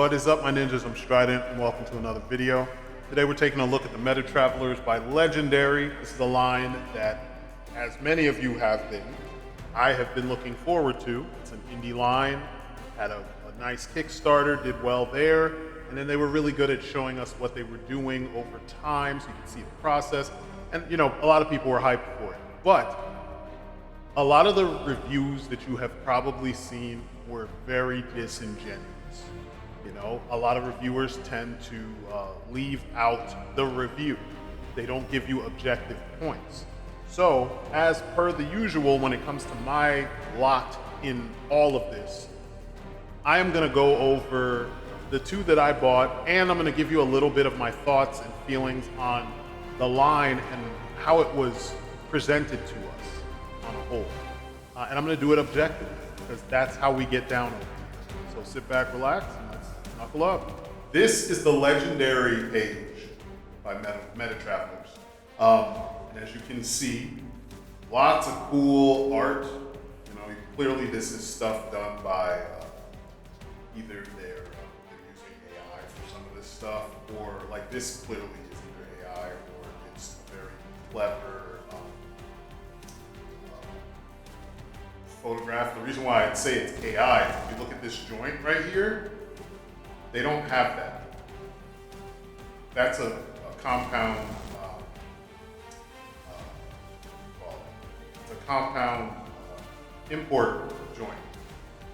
What is up, my ninjas? I'm Strydent, and welcome to another video. Today we're taking a look at the MetaTravelers by Legendari. This is a line that, as many of you have been, I have been looking forward to. It's an indie line, had a nice Kickstarter, did well there, and then they were really good at showing us what they were doing over time, so you can see the process. And you know, a lot of people were hyped for it. But a lot of the reviews that you have probably seen were very disingenuous. You know, a lot of reviewers tend to leave out the review. They don't give you objective points. So, as per the usual, when it comes to my lot in all of this, I am gonna go over the two that I bought, and I'm gonna give you a little bit of my thoughts and feelings on the line and how it was presented to us on a whole. And I'm gonna do it objectively, because that's how we get down over it. So sit back, relax, and let's knuckle up. This is the Legendari page by MetaTravelers. And as you can see, lots of cool art. You know, clearly this is stuff done by either they're using AI for some of this stuff, or like this clearly is either AI or it's a very clever photograph. The reason why I'd say it's AI is if you look at this joint right here, they don't have that. That's a compound, it's a compound import joint.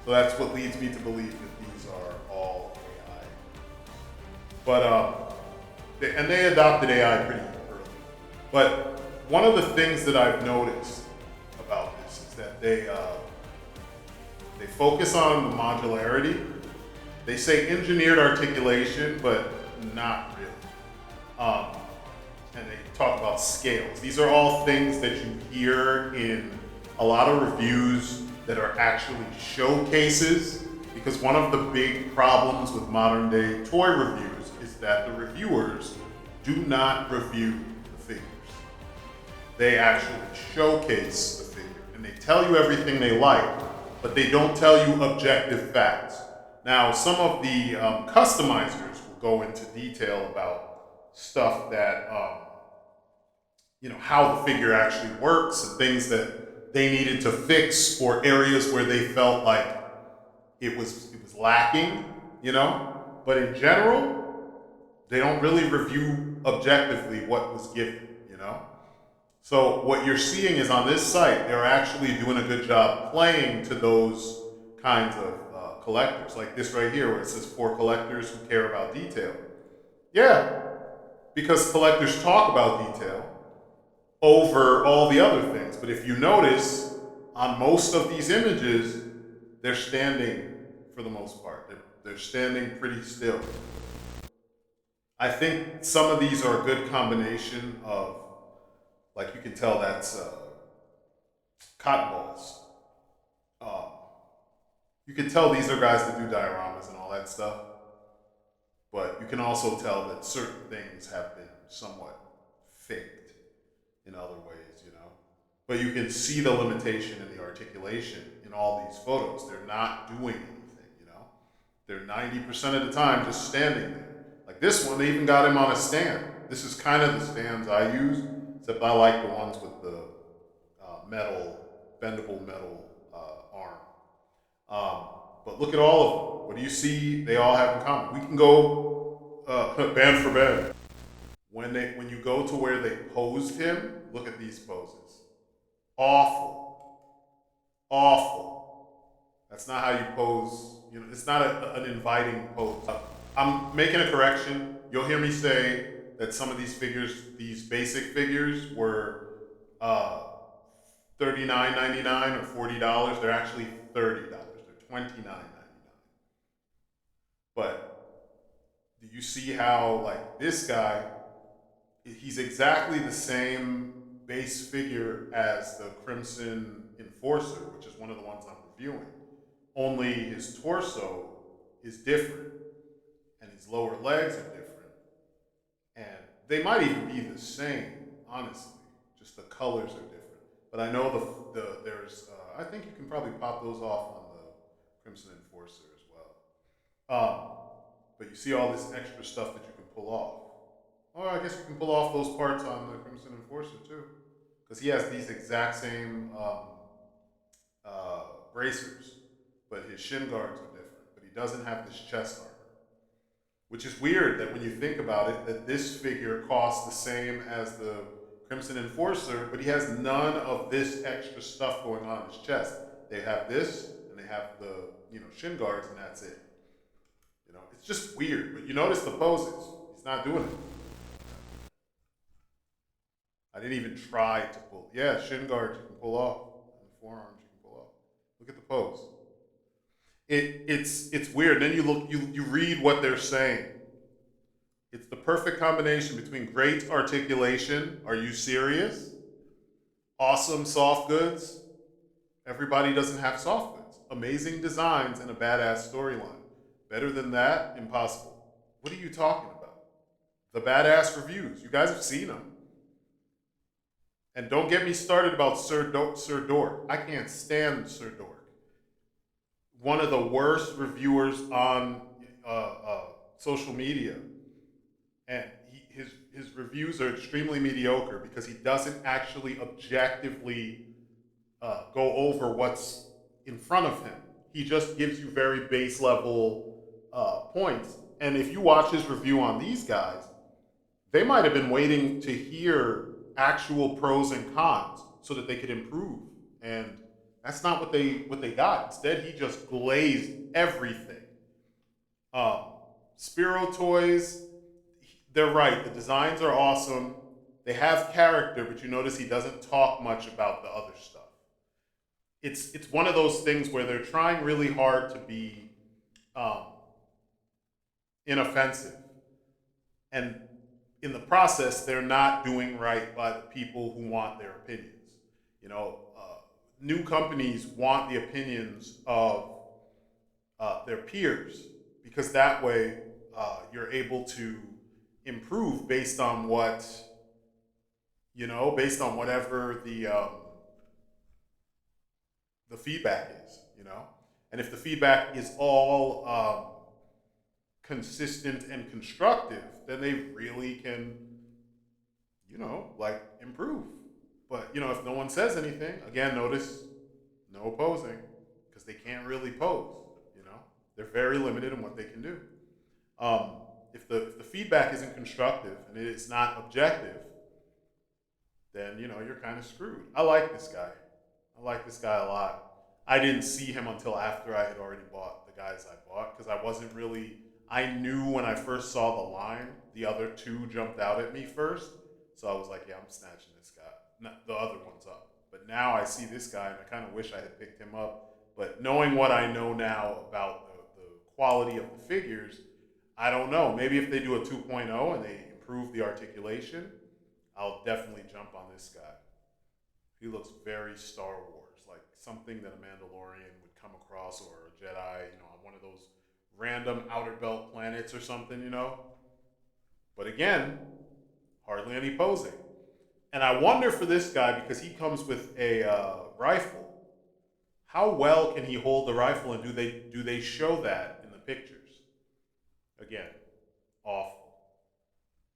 So that's what leads me to believe that these are all AI. But, and they adopted AI pretty early. But one of the things that I've noticed about this is that they focus on the modularity. They say engineered articulation, but not really. And they talk about scales. These are all things that you hear in a lot of reviews that are actually showcases, because one of the big problems with modern day toy reviews is that the reviewers do not review the figures. They actually showcase the figure, and they tell you everything they like, but they don't tell you objective facts. Now, some of the customizers will go into detail about stuff that, you know, how the figure actually works and things that they needed to fix, or areas where they felt like it was lacking, you know? But in general, they don't really review objectively what was given, you know? So what you're seeing is on this site, they're actually doing a good job playing to those kinds of collectors, like this right here where it says for collectors who care about detail. Yeah, because collectors talk about detail over all the other things. But if you notice, on most of these images, they're standing for the most part. They're standing pretty still. I think some of these are a good combination of, like you can tell that's cotton balls. You can tell these are guys that do dioramas and all that stuff, but you can also tell that certain things have been somewhat faked in other ways, you know? But you can see the limitation in the articulation in all these photos. They're not doing anything, you know? They're 90% of the time just standing there. Like this one, they even got him on a stand. This is kind of the stands I use, except I like the ones with the bendable metal arm. But look at all of them. What do you see they all have in common? We can go band for band. When you go to where they posed him, look at these poses. Awful. Awful. That's not how you pose. You know, it's not an inviting pose. I'm making a correction. You'll hear me say that some of these figures, these basic figures, were $39.99 or $40. They're actually $30. They're $29.99. But do you see how, like, this guy, he's exactly the same base figure as the Crimson Enforcer, which is one of the ones I'm reviewing. Only his torso is different, and his lower legs are different. And they might even be the same, honestly. Just the colors are different. But I know there's, I think you can probably pop those off on the Crimson Enforcer as well. But you see all this extra stuff that you can pull off. Oh, I guess you can pull off those parts on the Crimson Enforcer too, because he has these exact same bracers, but his shin guards are different. But he doesn't have this chest armor, which is weird that when you think about it, that this figure costs the same as the Crimson Enforcer, but he has none of this extra stuff going on in his chest. They have this, and they have the shin guards, and that's it. It's just weird. But you notice the poses. He's not doing it. I didn't even try to pull. Yeah, shin guards you can pull off, and the forearms you can pull off. Look at the pose. It's weird. Then you read what they're saying. It's the perfect combination between great articulation. Are you serious? Awesome soft goods. Everybody doesn't have soft goods. Amazing designs and a badass storyline. Better than that? Impossible. What are you talking about? The badass reviews. You guys have seen them. And don't get me started about Sir Dork. I can't stand Sir Dork. One of the worst reviewers on social media. And his reviews are extremely mediocre because he doesn't actually objectively go over what's in front of him. He just gives you very base level points. And if you watch his review on these guys, they might have been waiting to hear actual pros and cons so that they could improve. And that's not what they got. Instead, he just glazed everything. Um, Spiro toys, they're right. The designs are awesome. They have character, but you notice he doesn't talk much about the other stuff. It's one of those things where they're trying really hard to be um, inoffensive, and in the process, they're not doing right by the people who want their opinions. New companies want the opinions of their peers because that way you're able to improve based on based on whatever the feedback is. And if the feedback is all consistent and constructive, then they really can, like improve. But, if no one says anything, again, notice no posing because they can't really pose. They're very limited in what they can do. Um, if the feedback isn't constructive and it is not objective, then, you're kind of screwed. I like this guy. I like this guy a lot. I didn't see him until after I had already bought the guys I bought because I wasn't really. I knew when I first saw the line, the other two jumped out at me first. So I was like, yeah, I'm snatching this guy. No, the other one's up. But now I see this guy and I kind of wish I had picked him up. But knowing what I know now about the quality of the figures, I don't know. Maybe if they do a 2.0 and they improve the articulation, I'll definitely jump on this guy. He looks very Star Wars, like something that a Mandalorian would come across or a Jedi, on one of those random outer belt planets or something. But again, hardly any posing. And I wonder for this guy because he comes with a rifle. How well can he hold the rifle, and do they show that in the pictures? Again, awful,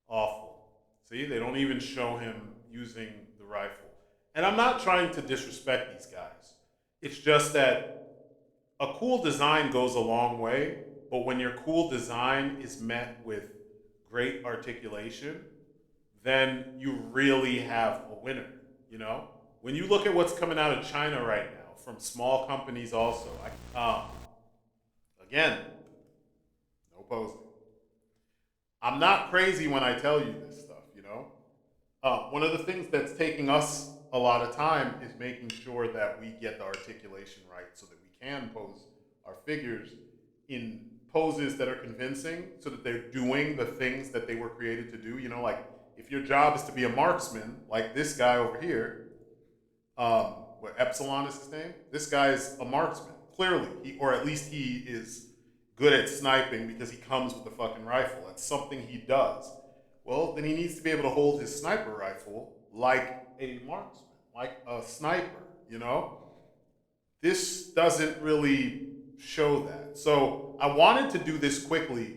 awful. See, they don't even show him using the rifle. And I'm not trying to disrespect these guys. It's just that a cool design goes a long way, but when your cool design is met with great articulation, then you really have a winner. When you look at what's coming out of China right now, from small companies also, again, no posing. I'm not crazy when I tell you this stuff. One of the things that's taking us a lot of time is making sure that we get the articulation right so that we can pose our figures in poses that are convincing so that they're doing the things that they were created to do. Like if your job is to be a marksman, like this guy over here, what Epsilon is his name? This guy is a marksman, clearly. Or at least he is good at sniping because he comes with a fucking rifle. That's something he does. Well, then he needs to be able to hold his sniper rifle like a marksman, like a sniper. This doesn't really show that. So I wanted to do this quickly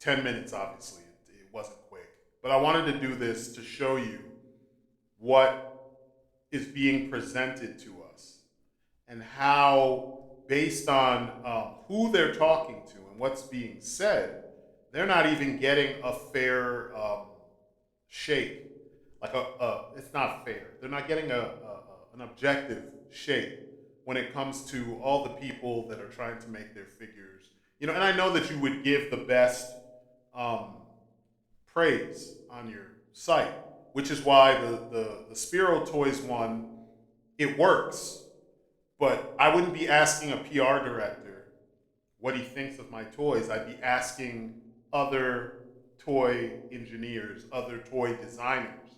10 minutes, obviously. It wasn't quick. But I wanted to do this to show you what is being presented to us and how, based on who they're talking to and what's being said, they're not even getting a fair shake. It's not fair. They're not getting an objective shake when it comes to all the people that are trying to make their figures. And I know that you would give the best um, praise on your site, which is why the Spiro Toys one, it works. But I wouldn't be asking a PR director what he thinks of my toys. I'd be asking other toy engineers, other toy designers,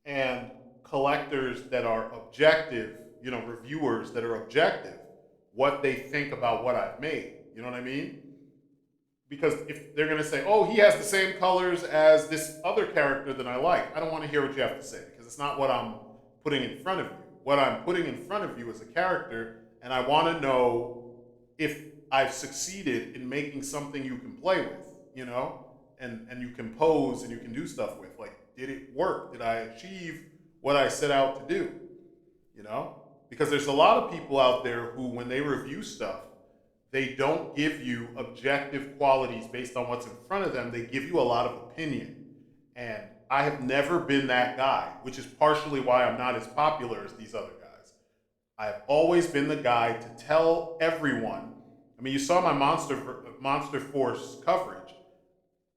and collectors that are objective, reviewers that are objective, what they think about what I've made. You know what I mean? Because if they're going to say, oh, he has the same colors as this other character that I like, I don't want to hear what you have to say because it's not what I'm putting in front of you. What I'm putting in front of you is a character, and I want to know if I've succeeded in making something you can play with, and you can pose and you can do stuff with. Like, did it work? Did I achieve what I set out to do? Because there's a lot of people out there who, when they review stuff, they don't give you objective qualities based on what's in front of them. They give you a lot of opinion. And I have never been that guy, which is partially why I'm not as popular as these other guys. I have always been the guy to tell everyone. I mean, you saw my Monster Force coverage.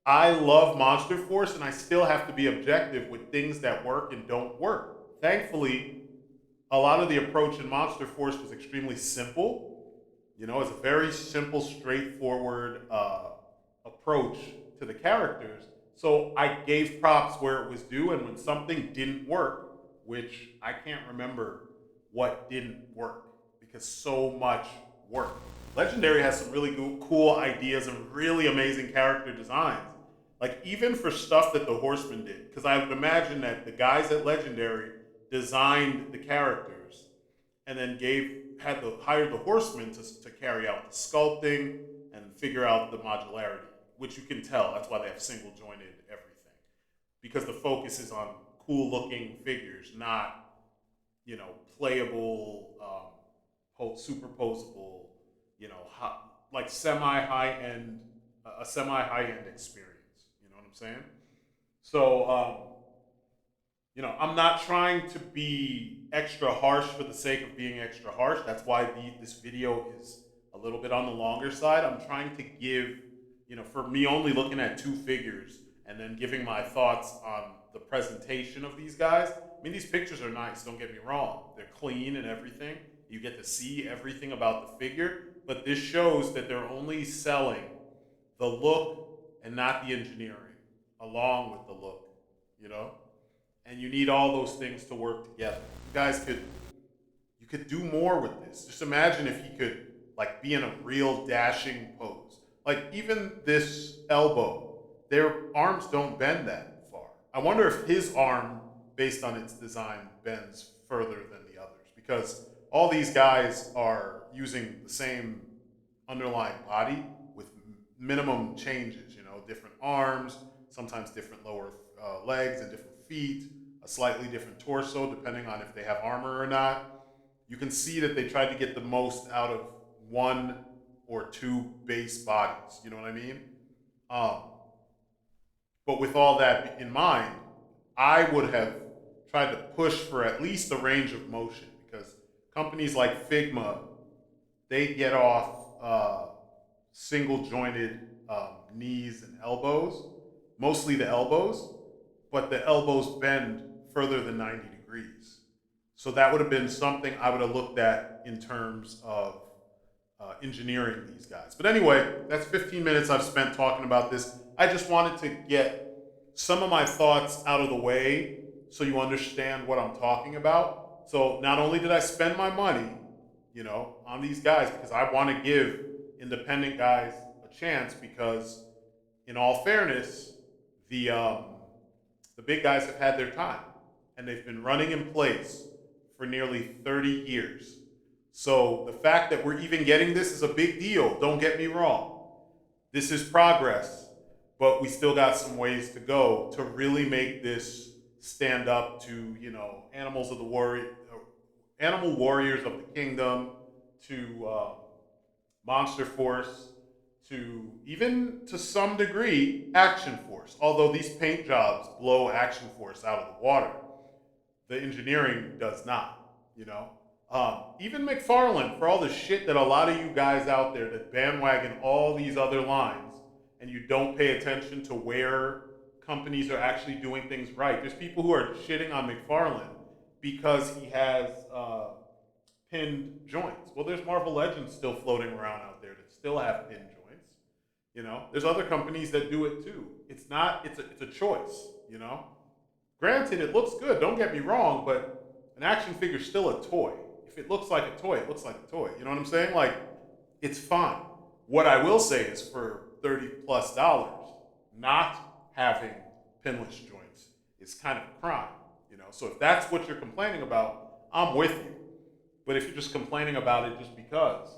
I love Monster Force, and I still have to be objective with things that work and don't work. Thankfully, a lot of the approach in Monster Force was extremely simple. It's a very simple, straightforward approach to the characters. So I gave props where it was due, and when something didn't work, which I can't remember what didn't work because so much worked. Legendary has some really cool ideas and really amazing character designs. Like, even for stuff that the Horsemen did, because I would imagine that the guys at Legendary designed the characters and then hired the Horsemen to carry out the sculpting and figure out the modularity, which you can tell. That's why they have single jointed everything, because the focus is on cool looking figures, not playable, superposable, like a semi high end experience. You know what I'm saying? So I'm not trying to be extra harsh for the sake of being extra harsh. That's why this video is a little bit on the longer side. I'm trying to give, for me only looking at two figures and then giving my thoughts on the presentation of these guys. I mean, these pictures are nice, don't get me wrong. They're clean and everything. You get to see everything about the figure, but this shows that they're only selling the look and not the engineering along with the look, And you need all those things to work together. You could do more with this. Just imagine if he could be in a real dashing pose. Like, even this elbow, their arms don't bend that far. I wonder if his arm, based on its design, bends further than the others, because all these guys are using the same underlying body with minimum changes, different arms, sometimes different lower legs and different feet, a slightly different torso depending on if they have armor or not. You can see that they tried to get the most out of one or two base bodies, you know what I mean? But with all that in mind, I would have tried to push for at least a range of motion, because companies like Figma, they get off single jointed knees and elbows, mostly the elbows, but the elbows bend further than 90 degrees. So that would have been something I would have looked at in terms of engineering these guys. But anyway, that's 15 minutes I've spent talking about this. I just wanted to get some of my thoughts out of the way so you understand what I'm talking about. So not only did I spend my money, on these guys, because I want to give independent guys a chance, because in all fairness, the big guys have had their time, and they've been running in place for nearly 30 years. So the fact that we're even getting this is a big deal. Don't get me wrong. This is progress. but we still got some ways to go to really make this stand up to, animals of the animal warriors of the kingdom, to Monster Force, to even to some degree Action Force. Although these paint jobs blow Action Force out of the water, the engineering does not. Even McFarlane, for all the shit that a lot of you guys out there that bandwagon all these other lines and you don't pay attention to where companies are actually doing things right. There's people who are shitting on McFarlane because he has pinned joints. Well, there's Marvel Legends still floating around out there that still have pinned joints. There's other companies that do it too. It's a choice. Granted, it looks good. Don't get me wrong, but an action figure's still a toy. If it looks like a toy, it looks like a toy. You know what I'm saying? Like, it's fine. What I will say is for $30+ not having pinless joints is kind of a crime. So if that's what you're complaining about, I'm with you. But if you're just complaining about it just because,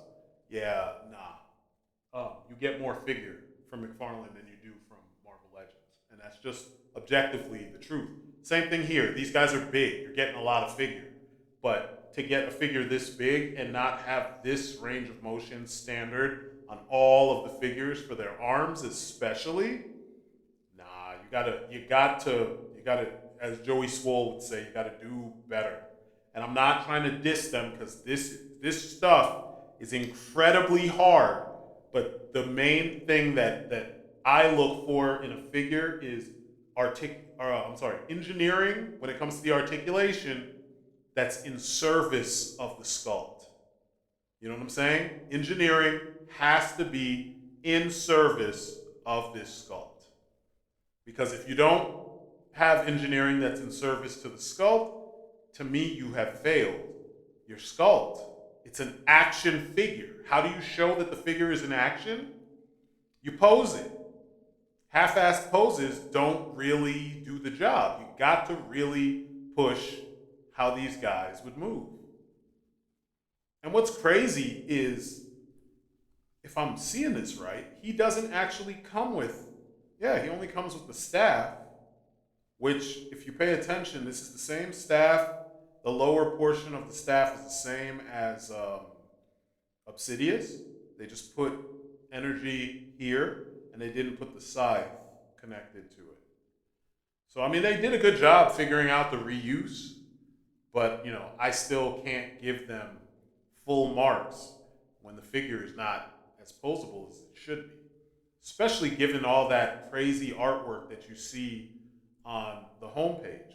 yeah, nah. You get more figure from McFarlane than you do from Marvel Legends. And that's just objectively the truth. Same thing here. These guys are big. You're getting a lot of figure. But to get a figure this big and not have this range of motion standard on all of the figures for their arms especially, nah, you got to, as Joey Swole would say, you got to do better. And I'm not trying to diss them because this stuff is incredibly hard. But the main thing that I look for in a figure is engineering when it comes to the articulation that's in service of the sculpt. You know what I'm saying? Engineering has to be in service of this sculpt. Because if you don't have engineering that's in service to the sculpt, to me, you have failed. Your sculpt, it's an action figure. How do you show that the figure is in action? You pose it. Half-assed poses don't really do the job. You got to really push how these guys would move. And what's crazy is, if I'm seeing this right, he doesn't actually come with, he only comes with the staff, which, if you pay attention, this is the same staff. The lower portion of the staff is the same as Obsidius. They just put energy here, and they didn't put the scythe connected to it. So, I mean, they did a good job figuring out the reuse, but, I still can't give them full marks when the figure is not as posable as it should be, especially given all that crazy artwork that you see on the homepage.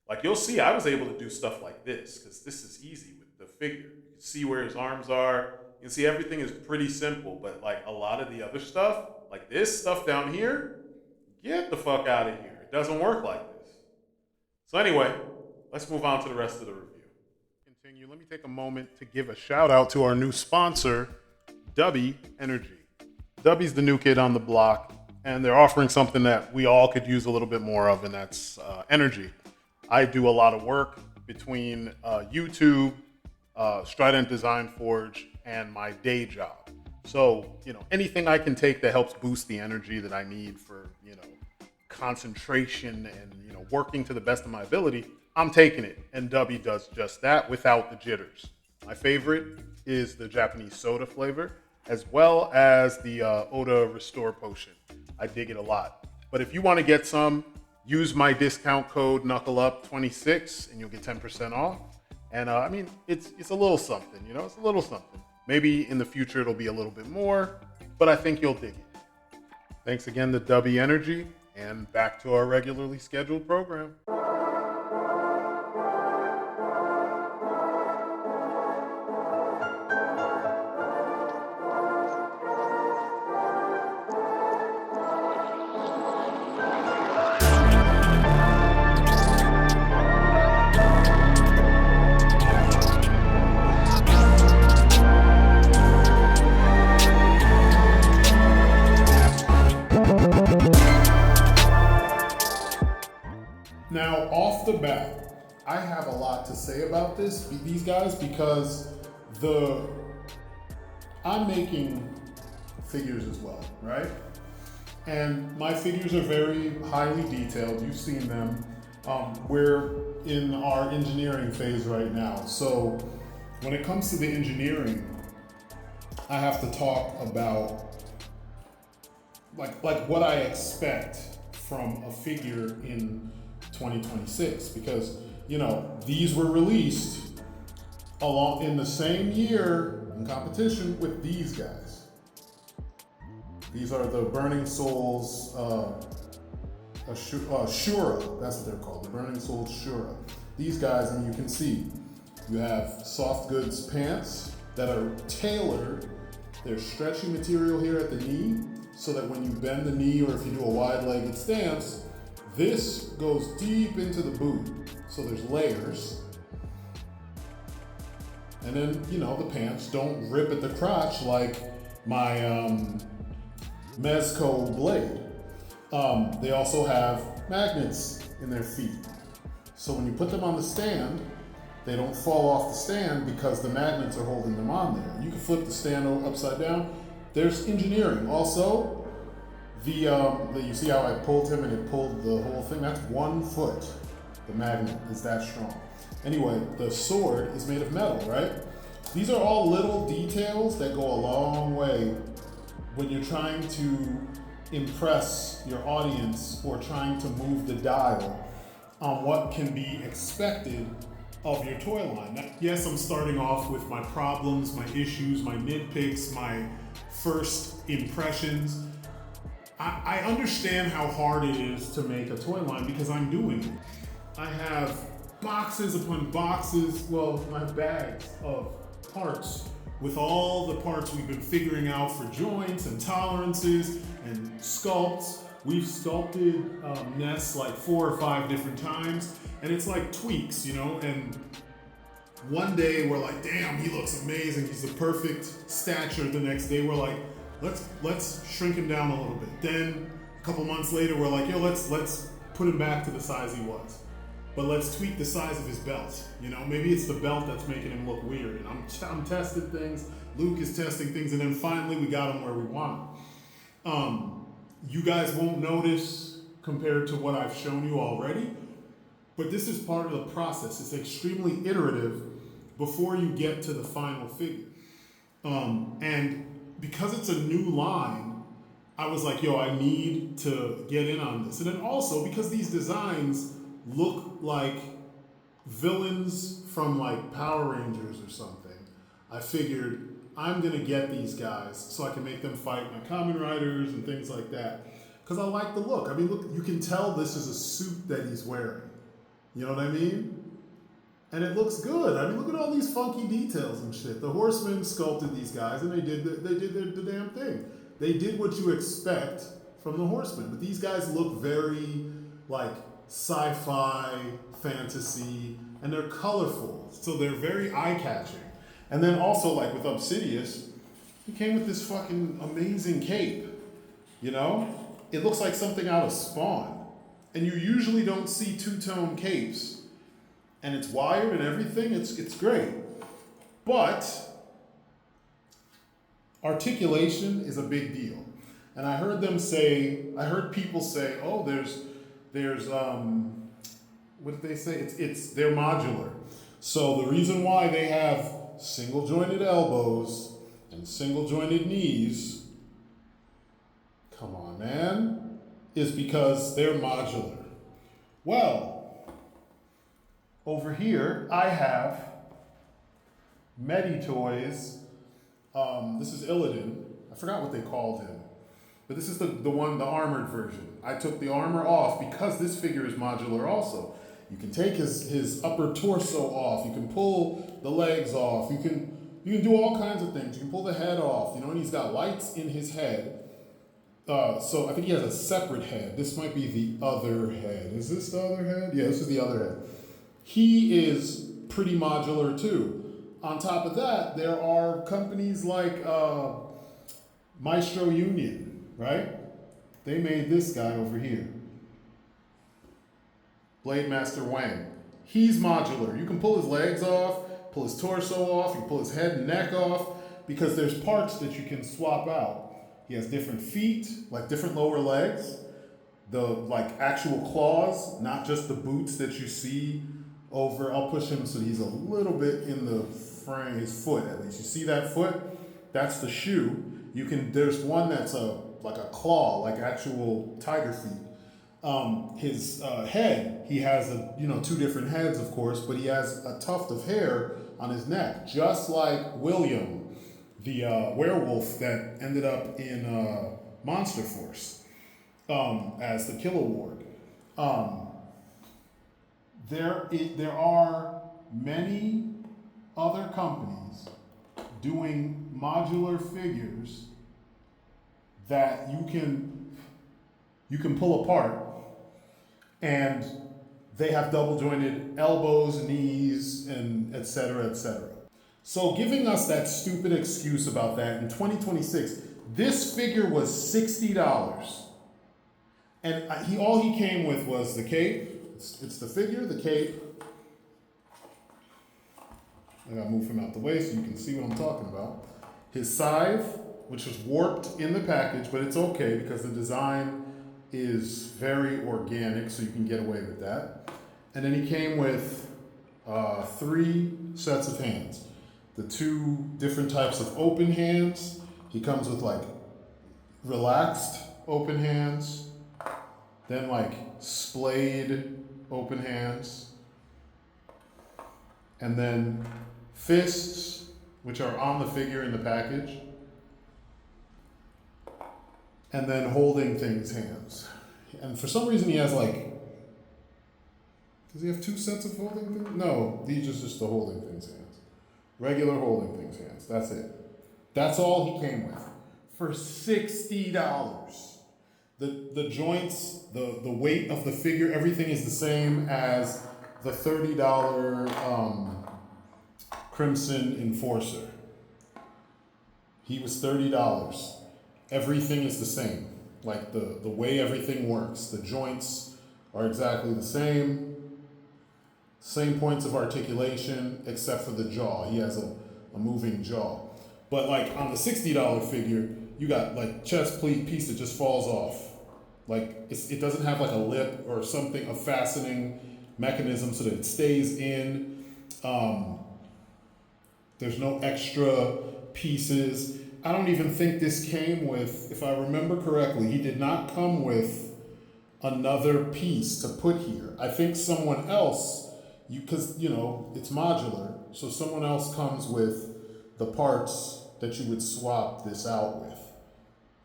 Like, you'll see, I was able to do stuff like this because this is easy with the figure. You can see where his arms are. You can see everything is pretty simple, but like a lot of the other stuff, like this stuff down here, get the fuck out of here. It doesn't work like this. So anyway, let's move on to the rest of the review. Continue. Let me take a moment to give a shout out to our new sponsor, Dubby Energy. Dubby's the new kid on the block, and they're offering something that we all could use a little bit more of, and that's energy. I do a lot of work between YouTube, Strydent Design Forge, and my day job. So, anything I can take that helps boost the energy that I need for, concentration and, working to the best of my ability, I'm taking it. And Dubby does just that without the jitters. My favorite is the Japanese soda flavor, as well as the Oda Restore Potion. I dig it a lot. But if you want to get some, use my discount code KnuckleUp26 and you'll get 10% off. And it's a little something, it's a little something. Maybe in the future it'll be a little bit more, but I think you'll dig it. Thanks again to Dubby Energy, and back to our regularly scheduled program. Now, off the bat, I have a lot to say about these guys, because I'm making figures as well, right? And my figures are very highly detailed. You've seen them. We're in our engineering phase right now. So when it comes to the engineering, I have to talk about like what I expect from a figure in 2026, because these were released along in the same year in competition with these guys. These are the Burning Souls Shura, that's what they're called, the Burning Souls Shura. These guys, and you can see, you have soft goods pants that are tailored. There's stretchy material here at the knee, so that when you bend the knee or if you do a wide-legged stance, this goes deep into the boot. So there's layers. And then, the pants don't rip at the crotch like my Mezco blade. They also have magnets in their feet. So when you put them on the stand, they don't fall off the stand because the magnets are holding them on there. You can flip the stand upside down. There's engineering. Also, you see how I pulled him and it pulled the whole thing? That's 1 foot. The magnet is that strong. Anyway, the sword is made of metal, right? These are all little details that go a long way when you're trying to impress your audience or trying to move the dial on what can be expected of your toy line. Now, yes, I'm starting off with my problems, my issues, my nitpicks, my first impressions. I understand how hard it is to make a toy line because I'm doing it. I have boxes upon boxes, I have bags of parts with all the parts we've been figuring out for joints and tolerances and sculpts. We've sculpted nests like 4 or 5 different times, and it's like tweaks, and one day we're like, damn, he looks amazing, he's the perfect stature. The next day we're like, let's shrink him down a little bit. Then a couple months later we're like, let's put him back to the size he was. But let's tweak the size of his belt. Maybe it's the belt that's making him look weird. And I'm testing things, Luke is testing things, and then finally we got him where we want him. You guys won't notice compared to what I've shown you already, but this is part of the process. It's extremely iterative before you get to the final figure. And because it's a new line, I was like, I need to get in on this. And then also, because these designs look like villains from like Power Rangers or something, I figured I'm gonna get these guys so I can make them fight my Kamen Riders and things like that. Because I like the look. I mean, look, you can tell this is a suit that he's wearing. You know what I mean? And it looks good. I mean, look at all these funky details and shit. The Horsemen sculpted these guys, and they did the damn thing. They did what you expect from the Horsemen, but these guys look very like sci-fi, fantasy, and they're colorful, so they're very eye-catching. And then also, like with Obsidius, he came with this fucking amazing cape. It looks like something out of Spawn, and you usually don't see two-tone capes. And it's wired and everything, it's great. But articulation is a big deal. And I heard people say, oh, there's what did they say? They're modular. So the reason why they have single jointed elbows and single jointed knees, come on, man, is because they're modular. Well, over here, I have MetaTravelers. This is Illidan. I forgot what they called him. But this is the armored version. I took the armor off because this figure is modular also. You can take his upper torso off. You can pull the legs off. You can do all kinds of things. You can pull the head off, and he's got lights in his head. So I think he has a separate head. This might be the other head. Is this the other head? Yeah, this is the other head. He is pretty modular too. On top of that, there are companies like Maestro Union, right? They made this guy over here. Blade Master Wang. He's modular. You can pull his legs off, pull his torso off, you can pull his head and neck off, because there's parts that you can swap out. He has different feet, like different lower legs, the like actual claws, not just the boots that you see over. I'll push him so he's a little bit in the frame, his foot at least. You see that foot? That's the shoe. There's one that's like a claw, like actual tiger feet. His head, he has two different heads, of course, but he has a tuft of hair on his neck, just like William, the werewolf that ended up in Monster Force as the Killer Ward. There are many other companies doing modular figures that you can pull apart, and they have double jointed elbows, knees, and et cetera, et cetera. So giving us that stupid excuse about that in 2026, this figure was $60. And all he came with was the cape. It's the figure, the cape. I gotta move him out the way so you can see what I'm talking about. His scythe, which was warped in the package, but it's okay because the design is very organic, so you can get away with that. And then he came with 3 sets of hands. The 2 different types of open hands. He comes with like relaxed open hands, then like splayed open hands, and then fists, which are on the figure in the package, and then holding things hands. And for some reason he has does he have 2 sets of holding things? No, these are just the holding things hands. Regular holding things hands, that's it. That's all he came with for $60. The joints, the weight of the figure, everything is the same as the $30 Crimson Enforcer. He was $30. Everything is the same. Like the way everything works. The joints are exactly the same. Same points of articulation, except for the jaw. He has a moving jaw. But like on the $60 figure, you got like chest piece that just falls off. Like it doesn't have like a lip or something, a fastening mechanism so that it stays in. There's no extra pieces. I don't even think this came with, if I remember correctly, he did not come with another piece to put here. I think someone else, because it's modular, so someone else comes with the parts that you would swap this out with.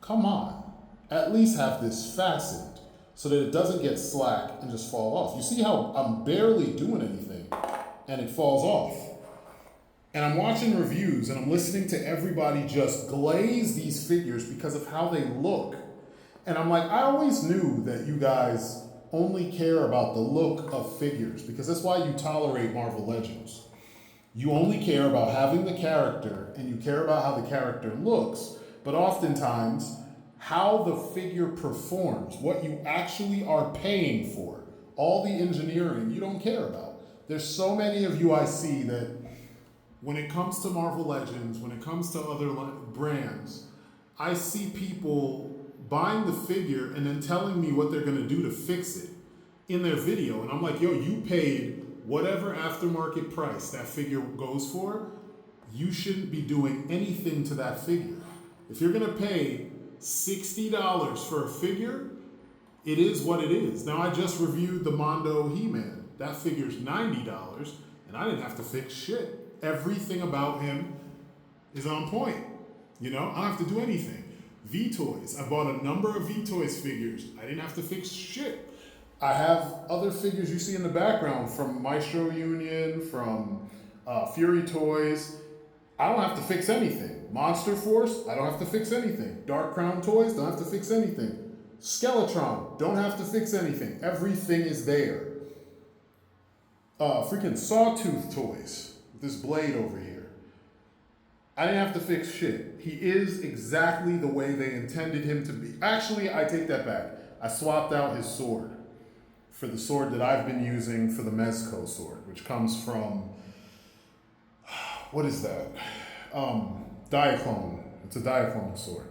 Come on, at least have this fastened so that it doesn't get slack and just fall off. You see how I'm barely doing anything and it falls off. And I'm watching reviews and I'm listening to everybody just glaze these figures because of how they look. And I'm like, I always knew that you guys only care about the look of figures because that's why you tolerate Marvel Legends. You only care about having the character and you care about how the character looks, but oftentimes how the figure performs, what you actually are paying for, all the engineering you don't care about. There's so many of you I see that when it comes to Marvel Legends, when it comes to other brands, I see people buying the figure and then telling me what they're going to do to fix it in their video. And I'm like, yo, you paid whatever aftermarket price that figure goes for. You shouldn't be doing anything to that figure. If you're going to pay $60 for a figure, it is what it is. Now, I just reviewed the Mondo He-Man. That figure's $90, and I didn't have to fix shit. Everything about him is on point. I don't have to do anything. V-Toys. I bought a number of V-Toys figures. I didn't have to fix shit. I have other figures you see in the background from Maestro Union, from Fury Toys. I don't have to fix anything. Monster Force, I don't have to fix anything. Dark Crown Toys, don't have to fix anything. Skeletron, don't have to fix anything. Everything is there. Freaking Sawtooth Toys, this blade over here. I didn't have to fix shit. He is exactly the way they intended him to be. Actually, I take that back. I swapped out his sword for the sword that I've been using for the Mezco sword, which comes from, what is that? Diaclone. It's a Diaclone sword.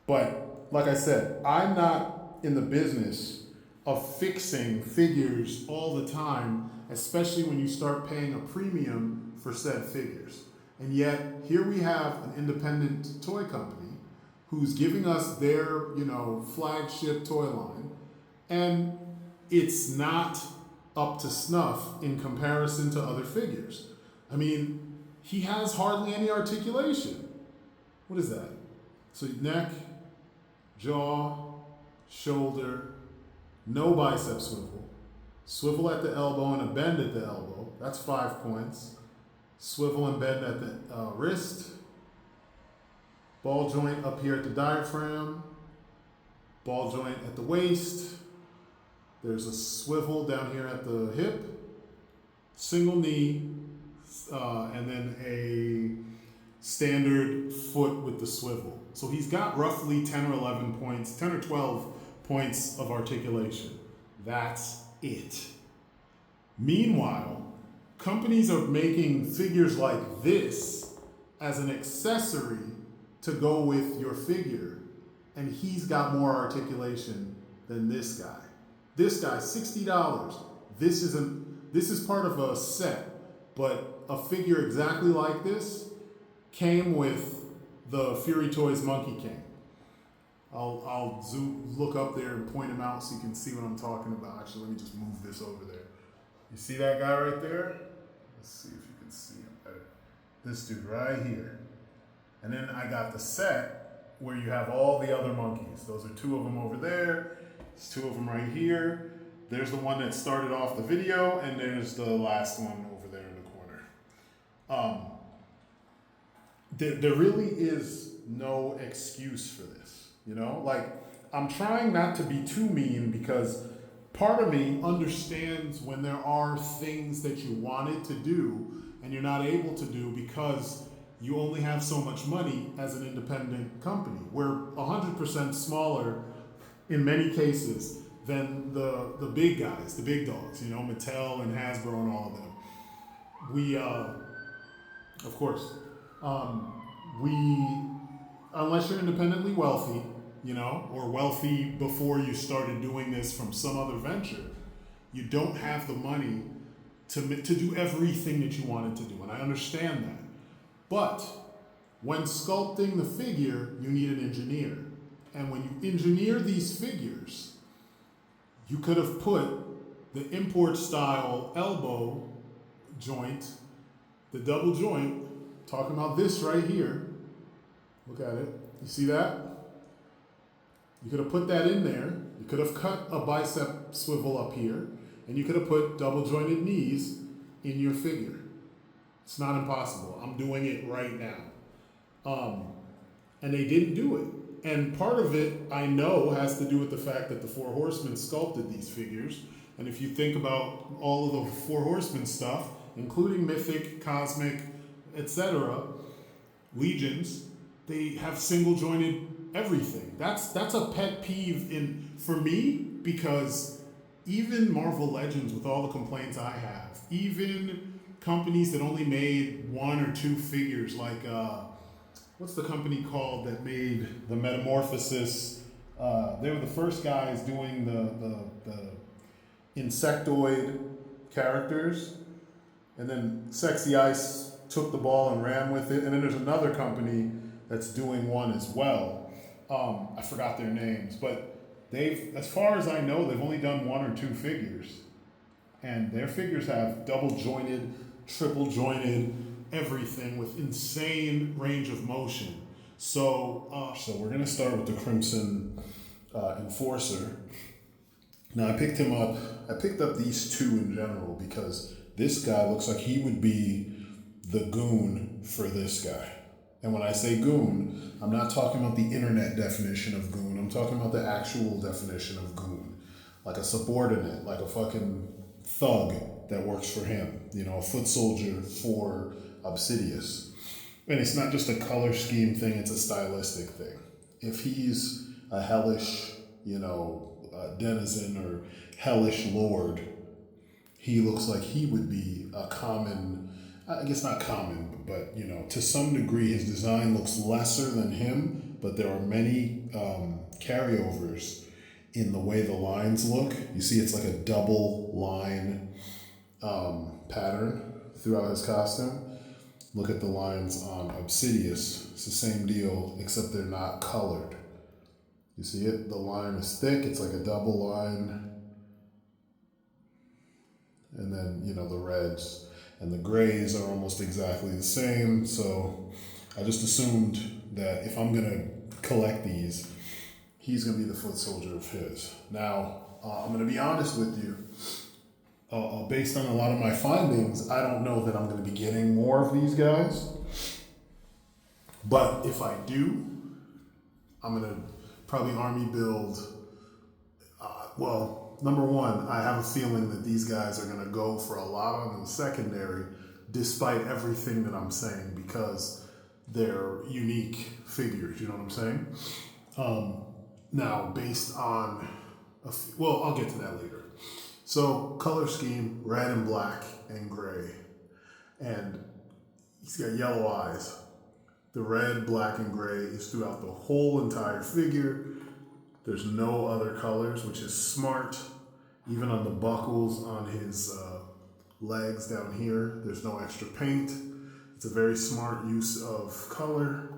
But like I said, I'm not in the business of fixing figures all the time, especially when you start paying a premium for said figures. And yet, here we have an independent toy company who's giving us their, flagship toy line, and it's not up to snuff in comparison to other figures. I mean, he has hardly any articulation. What is that? So neck, jaw, shoulder, no bicep swivel, swivel at the elbow and a bend at the elbow. That's 5 points. Swivel and bend at the wrist. Ball joint up here at the diaphragm. Ball joint at the waist. There's a swivel down here at the hip. Single knee. And then a standard foot with the swivel. So he's got roughly 10 or 11 points, 10 or 12 points of articulation. That's it. Meanwhile, companies are making figures like this as an accessory to go with your figure. And he's got more articulation than this guy. This guy, $60. This is part of a set, but a figure exactly like this came with the Fury Toys Monkey King. I'll look up there and point him out so you can see what I'm talking about. Actually, let me just move this over there. You see that guy right there? Let's see if you can see him better. This dude right here. And then I got the set where you have all the other monkeys. Those are 2 of them over there. There's 2 of them right here. There's the one that started off the video, and there's the last one over there in the corner. There really is no excuse for this. Like, I'm trying not to be too mean because part of me understands when there are things that you wanted to do and you're not able to do because you only have so much money as an independent company. We're 100% smaller in many cases than the big guys, the big dogs, Mattel and Hasbro and all of them. We, of course, unless you're independently wealthy, or wealthy before you started doing this from some other venture, you don't have the money to do everything that you wanted to do. And I understand that. But when sculpting the figure, you need an engineer. And when you engineer these figures, you could have put the import style elbow joint, the double joint, talking about this right here. Look at it. You see that? You could have put that in there. You could have cut a bicep swivel up here, and you could have put double jointed knees in your figure. It's not impossible. I'm doing it right now. And they didn't do it. And part of it, I know, has to do with the fact that the Four Horsemen sculpted these figures. And if you think about all of the Four Horsemen stuff, including Mythic, Cosmic, etc., Legions, they have single jointed everything. That's a pet peeve for me, because even Marvel Legends, with all the complaints I have, even companies that only made 1 or 2 figures, like what's the company called that made the Metamorphosis? They were the first guys doing the insectoid characters, and then Sexy Ice took the ball and ran with it, and then there's another company that's doing one as well. I forgot their names, but as far as I know, they've only done 1 or 2 figures, and their figures have double jointed, triple jointed, everything with insane range of motion. So we're gonna start with the Crimson Enforcer. Now I picked up these 2 in general because this guy looks like he would be the goon for this guy. And when I say goon, I'm not talking about the internet definition of goon. I'm talking about the actual definition of goon. Like a subordinate, like a fucking thug that works for him. A foot soldier for Obsidius. And it's not just a color scheme thing, it's a stylistic thing. If he's a hellish, denizen or hellish lord, he looks like he would be a common, I guess not common, but to some degree his design looks lesser than him, but there are many carryovers in the way the lines look. You see it's like a double line pattern throughout his costume. Look at the lines on Obsidius. It's the same deal, except they're not colored. You see it? The line is thick. It's like a double line. And then, you know, the reds and the grays are almost exactly the same. So I just assumed that if I'm going to collect these, he's going to be the foot soldier of his. Now, I'm going to be honest with you. Based on a lot of my findings, I don't know that I'm going to be getting more of these guys. But if I do, I'm going to probably army build. Well, number one, I have a feeling that these guys are going to go for a lot on the secondary, despite everything that I'm saying, because they're unique figures. You know what I'm saying? Now, based on, well, I'll get to that later. So, color scheme, red and black and gray. And he's got yellow eyes. The red, black, and gray is throughout the whole entire figure. There's no other colors, which is smart. Even on the buckles on his legs down here, there's no extra paint. It's a very smart use of color,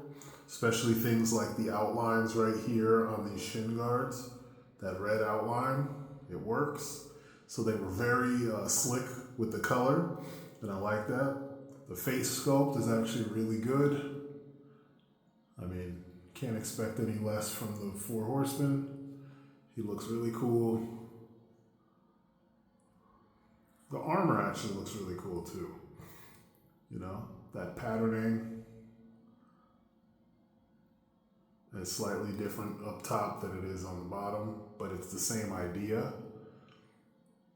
especially things like the outlines right here on these shin guards. That red outline, it works. So they were very slick with the color, and I like that. The face sculpt is actually really good. I mean, can't expect any less from the Four Horsemen. He looks really cool. The armor actually looks really cool too. You know, that patterning is slightly different up top than it is on the bottom, but it's the same idea.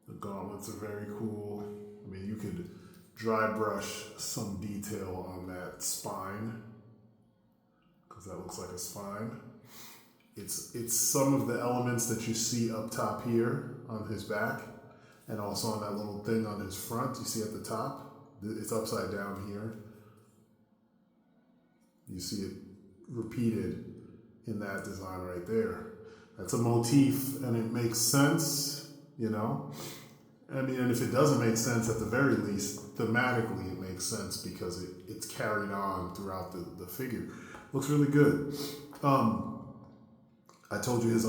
The gauntlets are very cool. I mean, you could dry brush some detail on that spine, because that looks like a spine. It's some of the elements that you see up top here on his back, and also on that little thing on his front. You see at the top, it's upside down here. You see it repeated in that design right there. That's a motif, and it makes sense, you know? I mean, and if it doesn't make sense, at the very least, thematically it makes sense because it's carried on throughout the figure. Looks really good. I told you his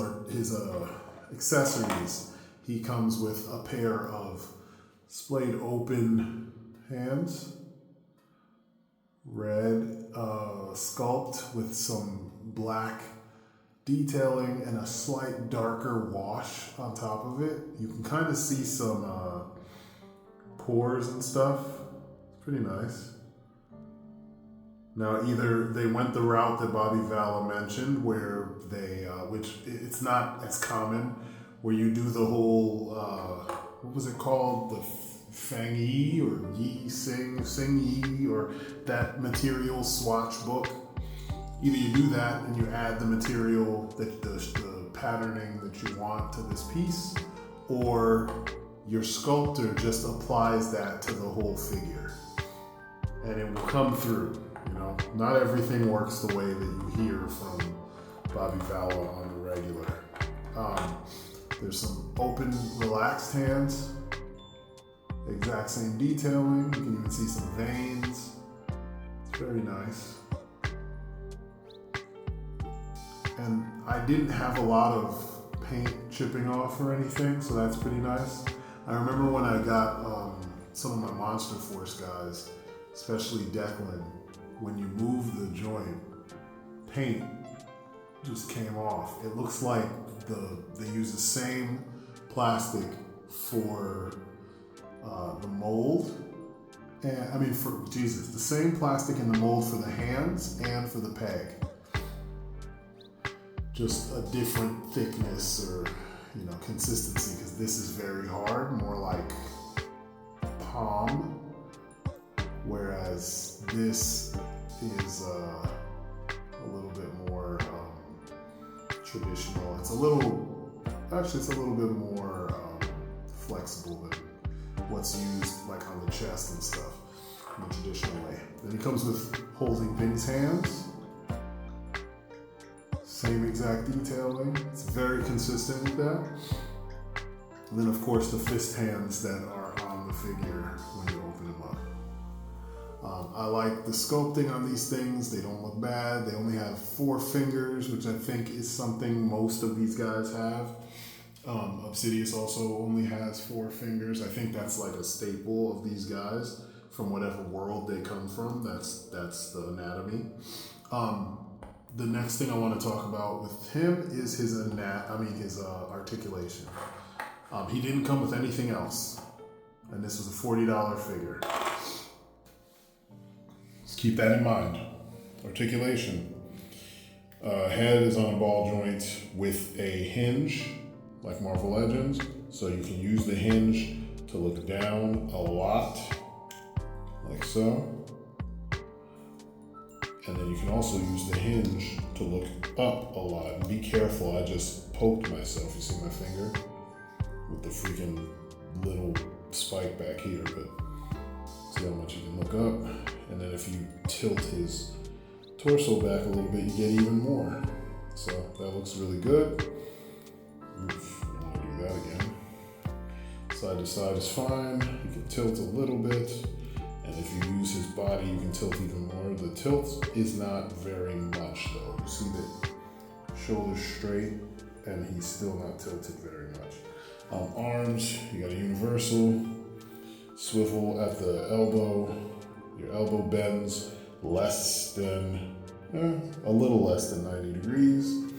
accessories. He comes with a pair of splayed open hands, red sculpt with some black detailing and a slight darker wash on top of it. You can kind of see some pores and stuff. It's pretty nice. Now, either they went the route that Bobby Valla mentioned, where they, which it's not as common, where you do the whole, what was it called? The Fang Yi or Yi Sing Yi, or that material swatch book. Either you do that and you add the material, the patterning that you want to this piece, or your sculptor just applies that to the whole figure. And it will come through, you know. Not everything works the way that you hear from Bobby Valla on the regular. There's some open, relaxed hands, exact same detailing. You can even see some veins. It's very nice. And I didn't have a lot of paint chipping off or anything, so that's pretty nice. I remember when I got some of my Monster Force guys, especially Declan, when you move the joint, paint just came off. It looks like they use the same plastic for the mold. And I mean, the same plastic in the mold for the hands and for the peg. Just a different thickness or, you know, consistency, because this is very hard, more like palm, whereas this is a little bit more traditional. It's a little bit more flexible than what's used like on the chest and stuff in the traditional way. Then it comes with holding Vin's hands. Same exact detailing. It's very consistent with that. And then of course the fist hands that are on the figure when you open them up. I like the sculpting on these things. They don't look bad. They only have 4 fingers, which I think is something most of these guys have. Obsidius also only has 4 fingers. I think that's like a staple of these guys from whatever world they come from. That's the anatomy. The next thing I want to talk about with him is his articulation. He didn't come with anything else, and this was a $40 figure. Just keep that in mind. Articulation. Head is on a ball joint with a hinge, like Marvel Legends, so you can use the hinge to look down a lot, like so. And then you can also use the hinge to look up a lot. And be careful, I just poked myself, you see my finger? With the freaking little spike back here, but see how much you can look up. And then if you tilt his torso back a little bit, you get even more. So that looks really good. Oof, I don't want to do that again. Side to side is fine. You can tilt a little bit. And if you use his body, you can tilt even more. The tilt is not very much though. You see the shoulders straight and he's still not tilted very much. Arms, you got a universal, swivel at the elbow. Your elbow bends less than, a little less than 90 degrees.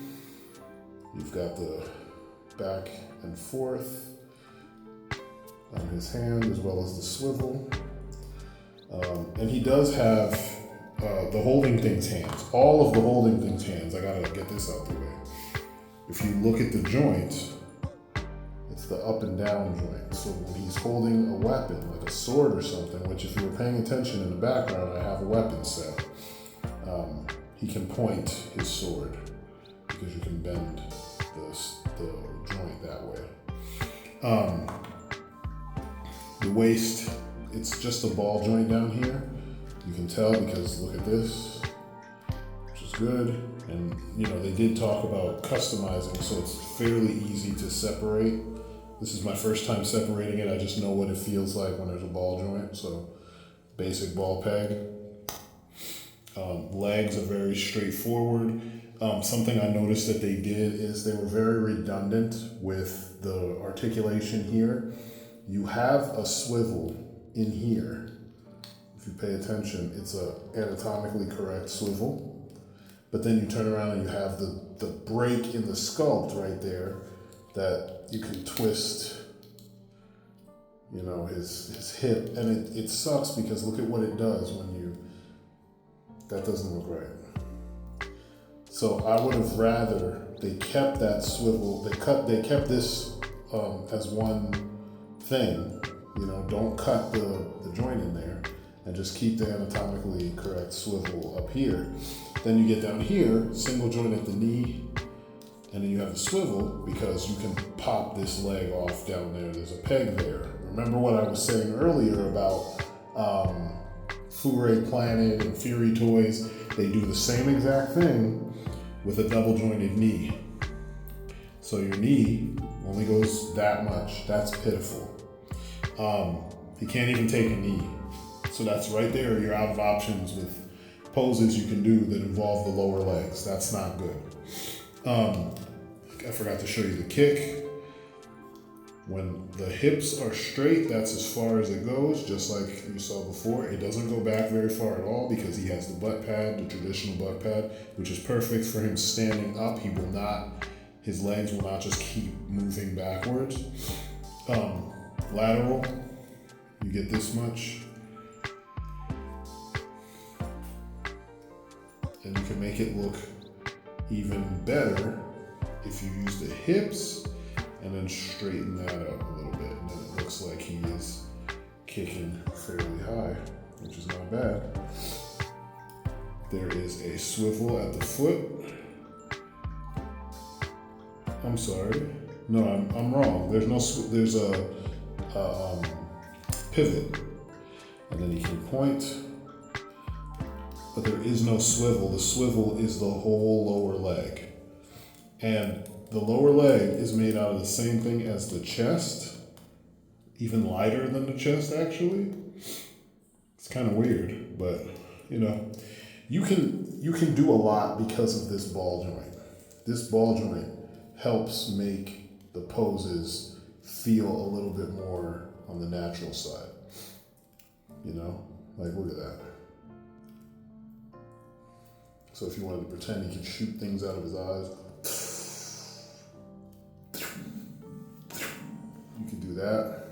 You've got the back and forth on his hand as well as the swivel. And he does have the holding things hands. All of the holding things hands. I gotta get this out the way. If you look at the joint, it's the up and down joint. So when he's holding a weapon, like a sword or something, which if you were paying attention in the background, I have a weapon set. He can point his sword because you can bend the joint that way. The waist, it's just a ball joint down here. You can tell because look at this, which is good. And you know, they did talk about customizing, so it's fairly easy to separate. This is my first time separating it. I just know what it feels like when there's a ball joint. So basic ball peg. Legs are very straightforward. Something I noticed that they did is they were very redundant with the articulation here. You have a swivel in here. If you pay attention, it's a anatomically correct swivel. But then you turn around and you have the break in the sculpt right there that you can twist, you know, his hip. And it sucks because look at what it does when you, that doesn't look right. So I would have rather they kept that swivel, they kept this as one thing, you know, don't cut the joint in there and just keep the anatomically correct swivel up here. Then you get down here, single joint at the knee, and then you have the swivel because you can pop this leg off down there. There's a peg there. Remember what I was saying earlier about Foray Planet and Fury Toys? They do the same exact thing with a double jointed knee. So your knee only goes that much. That's pitiful. You can't even take a knee. So that's right there. You're out of options with poses you can do that involve the lower legs. That's not good. I forgot to show you the kick. When the hips are straight, that's as far as it goes, just like you saw before. It doesn't go back very far at all because he has the butt pad, the traditional butt pad, which is perfect for him standing up. He will not, his legs will not just keep moving backwards. Lateral, you get this much. And you can make it look even better if you use the hips and then straighten that up a little bit. And then it looks like he is kicking fairly high, which is not bad. There is a swivel at the foot. I'm sorry. No, I'm wrong. There's no, there's a pivot. And then you can point, but there is no swivel. The swivel is the whole lower leg. And the lower leg is made out of the same thing as the chest, even lighter than the chest actually. It's kind of weird, but you know, you can do a lot because of this ball joint. This ball joint helps make the poses feel a little bit more on the natural side. You know, like look at that. So if you wanted to pretend he could shoot things out of his eyes, you can do that.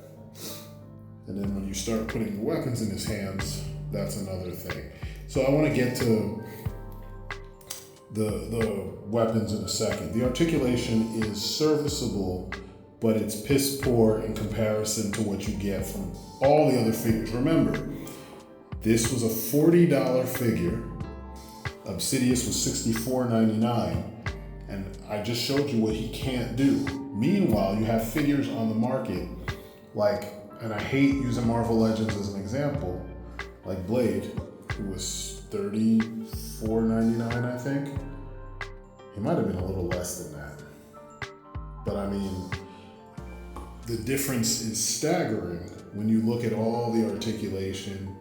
And then when you start putting the weapons in his hands, that's another thing. So I want to get to the weapons in a second. The articulation is serviceable, but it's piss poor in comparison to what you get from all the other figures. Remember, this was a $40 figure. Obsidius was $64.99, and I just showed you what he can't do. Meanwhile, you have figures on the market like, and I hate using Marvel Legends as an example, like Blade, who was $34.99, I think. He might have been a little less than that. But I mean, the difference is staggering when you look at all the articulation,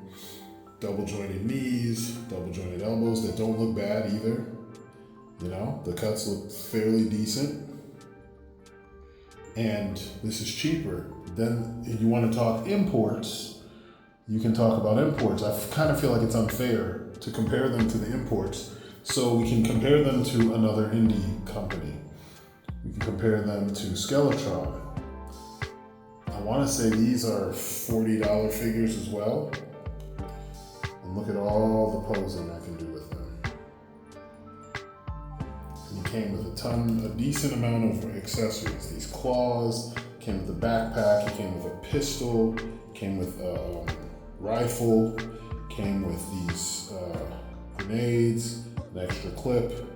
double jointed knees, double jointed elbows that don't look bad either. You know, the cuts look fairly decent. And this is cheaper. Then if you want to talk imports, you can talk about imports. I kind of feel like it's unfair to compare them to the imports. So we can compare them to another indie company. We can compare them to Skeletron. I want to say these are $40 figures as well. And look at all the posing I can do with them. And he came with a decent amount of accessories. These claws, came with a backpack, he came with a pistol, came with a rifle, came with these grenades, an extra clip.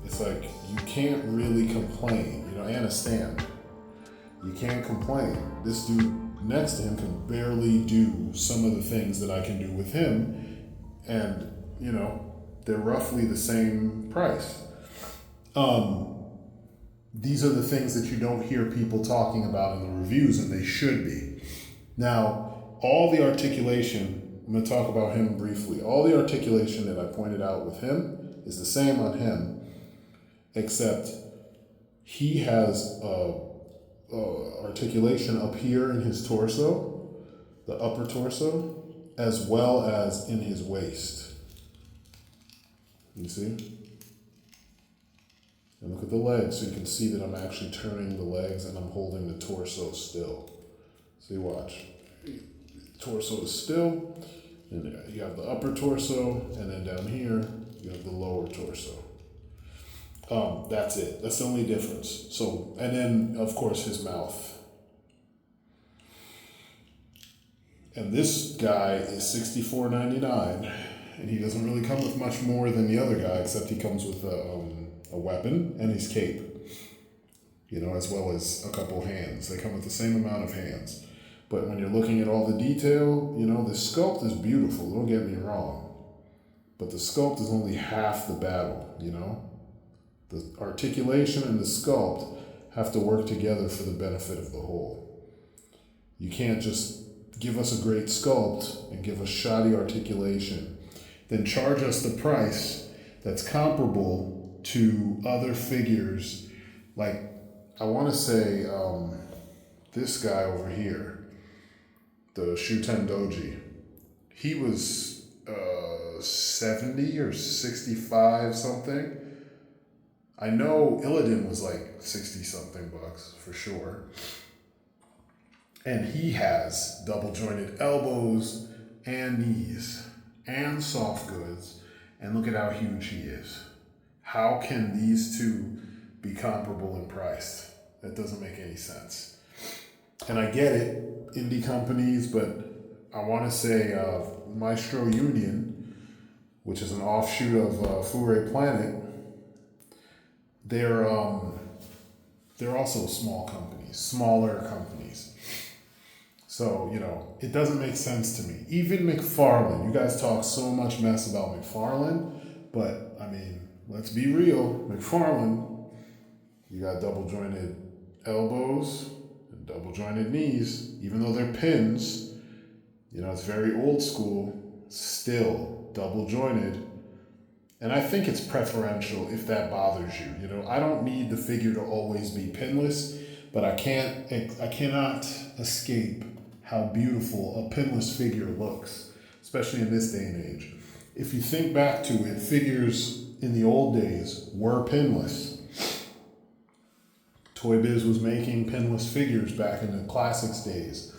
It's like, you can't really complain, you know, and a stand. You can't complain. This dude next to him can barely do some of the things that I can do with him, and you know, they're roughly the same price. These are the things that you don't hear people talking about in the reviews, and they should be. Now, all the articulation, I'm going to talk about him briefly. All the articulation that I pointed out with him is the same on him, except he has articulation up here in his torso, the upper torso, as well as in his waist. You see? And look at the legs, so you can see that I'm actually turning the legs and I'm holding the torso still. See, watch. The torso is still, and you have the upper torso, and then down here, you have the lower torso. That's it. That's the only difference. So, and then, of course, his mouth. And this guy is $64.99, and he doesn't really come with much more than the other guy, except he comes with a weapon and his cape, you know, as well as a couple hands. They come with the same amount of hands. But when you're looking at all the detail, you know, the sculpt is beautiful, don't get me wrong. But the sculpt is only half the battle, you know? The articulation and the sculpt have to work together for the benefit of the whole. You can't just give us a great sculpt and give us shoddy articulation, then charge us the price that's comparable to other figures. Like, I want to say this guy over here, the Shuten Doji, he was 70 or 65 something. I know Illidan was like 60 something bucks for sure. And he has double jointed elbows and knees and soft goods. And look at how huge he is. How can these two be comparable in price? That doesn't make any sense. And I get it, indie companies, but I want to say Maestro Union, which is an offshoot of Furry Planet, they're also small companies, smaller companies. So, you know, it doesn't make sense to me. Even McFarlane, you guys talk so much mess about McFarlane, but I mean, let's be real. McFarlane, You got double jointed elbows and double jointed knees, even though they're pins. You know, it's very old school, still double jointed. And I think it's preferential if that bothers you. You know, I don't need the figure to always be pinless, but I cannot escape how beautiful a pinless figure looks, especially in this day and age. If you think back to it, figures in the old days were pinless. Toy Biz was making pinless figures back in the classics days.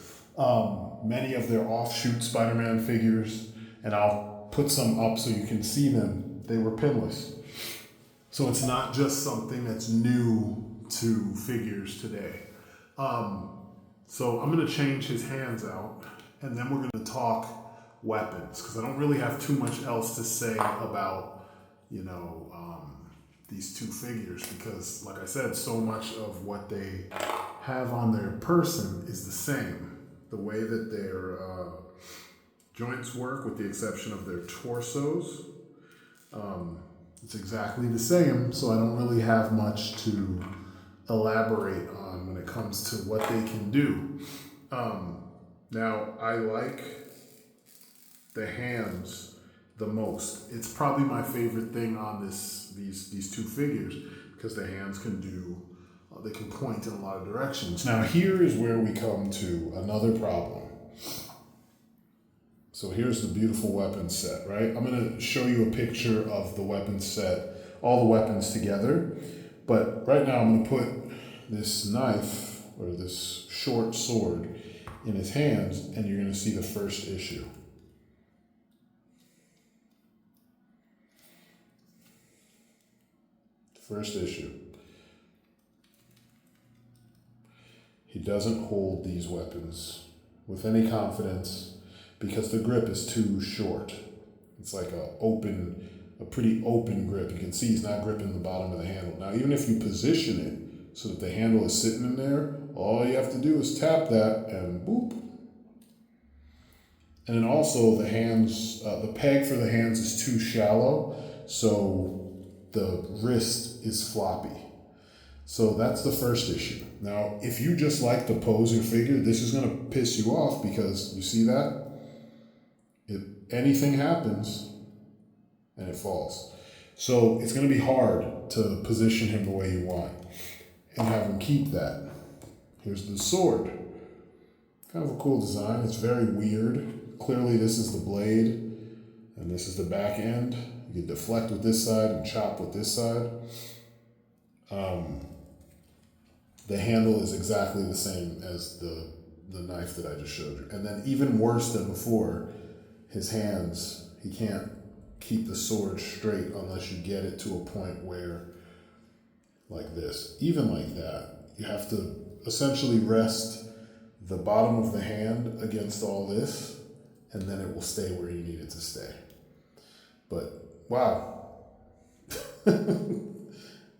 Many of their offshoot Spider-Man figures, and I'll put some up so you can see them, they were pinless. So it's not just something that's new to figures today. So I'm gonna change his hands out, and then we're gonna talk weapons, because I don't really have too much else to say about, you know, these two figures, because like I said, so much of what they have on their person is the same. The way that their joints work, with the exception of their torsos, it's exactly the same, so I don't really have much to elaborate on when it comes to what they can do. Now, I like the hands the most. It's probably my favorite thing on these two figures, because the hands can do, they can point in a lot of directions. Now, here is where we come to another problem. So here's the beautiful weapon set, right? I'm gonna show you a picture of the weapon set, all the weapons together. But right now I'm gonna put this knife, or this short sword, in his hands, and you're gonna see the first issue. First issue. He doesn't hold these weapons with any confidence because the grip is too short. It's like a pretty open grip. You can see he's not gripping the bottom of the handle. Now, even if you position it so that the handle is sitting in there, all you have to do is tap that and boop. And then also the hands, the peg for the hands is too shallow, so the wrist is floppy. So that's the first issue. Now, if you just like to pose your figure, this is gonna piss you off, because you see that? If anything happens and it falls. So it's gonna be hard to position him the way you want and have him keep that. Here's the sword. Kind of a cool design. It's very weird. Clearly this is the blade and this is the back end. You can deflect with this side and chop with this side. The handle is exactly the same as the knife that I just showed you. And then even worse than before, his hands, he can't keep the sword straight unless you get it to a point where, like this, even like that, you have to essentially rest the bottom of the hand against all this, and then it will stay where you need it to stay. But wow,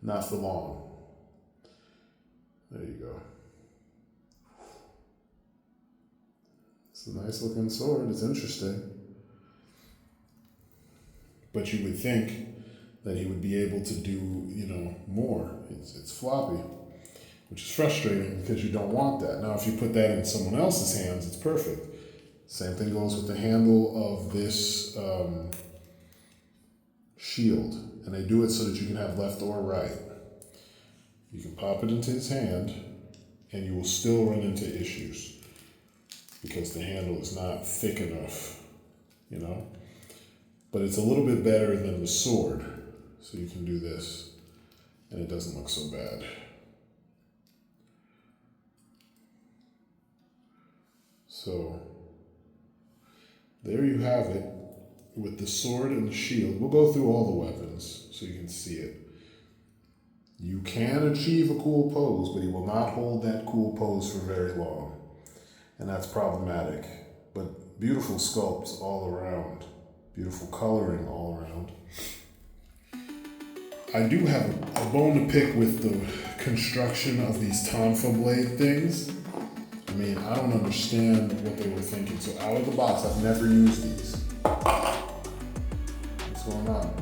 not for long. There you go. It's a nice looking sword. It's interesting. But you would think that he would be able to do, you know, more. It's floppy, which is frustrating because you don't want that. Now, if you put that in someone else's hands, it's perfect. Same thing goes with the handle of this shield. And they do it so that you can have left or right. You can pop it into his hand and you will still run into issues because the handle is not thick enough, you know? But it's a little bit better than the sword. So you can do this and it doesn't look so bad. So there you have it with the sword and the shield. We'll go through all the weapons so you can see it. You can achieve a cool pose, but he will not hold that cool pose for very long. And that's problematic. But beautiful sculpts all around. Beautiful coloring all around. I do have a bone to pick with the construction of these tonfa blade things. I mean, I don't understand what they were thinking. So out of the box, I've never used these. What's going on?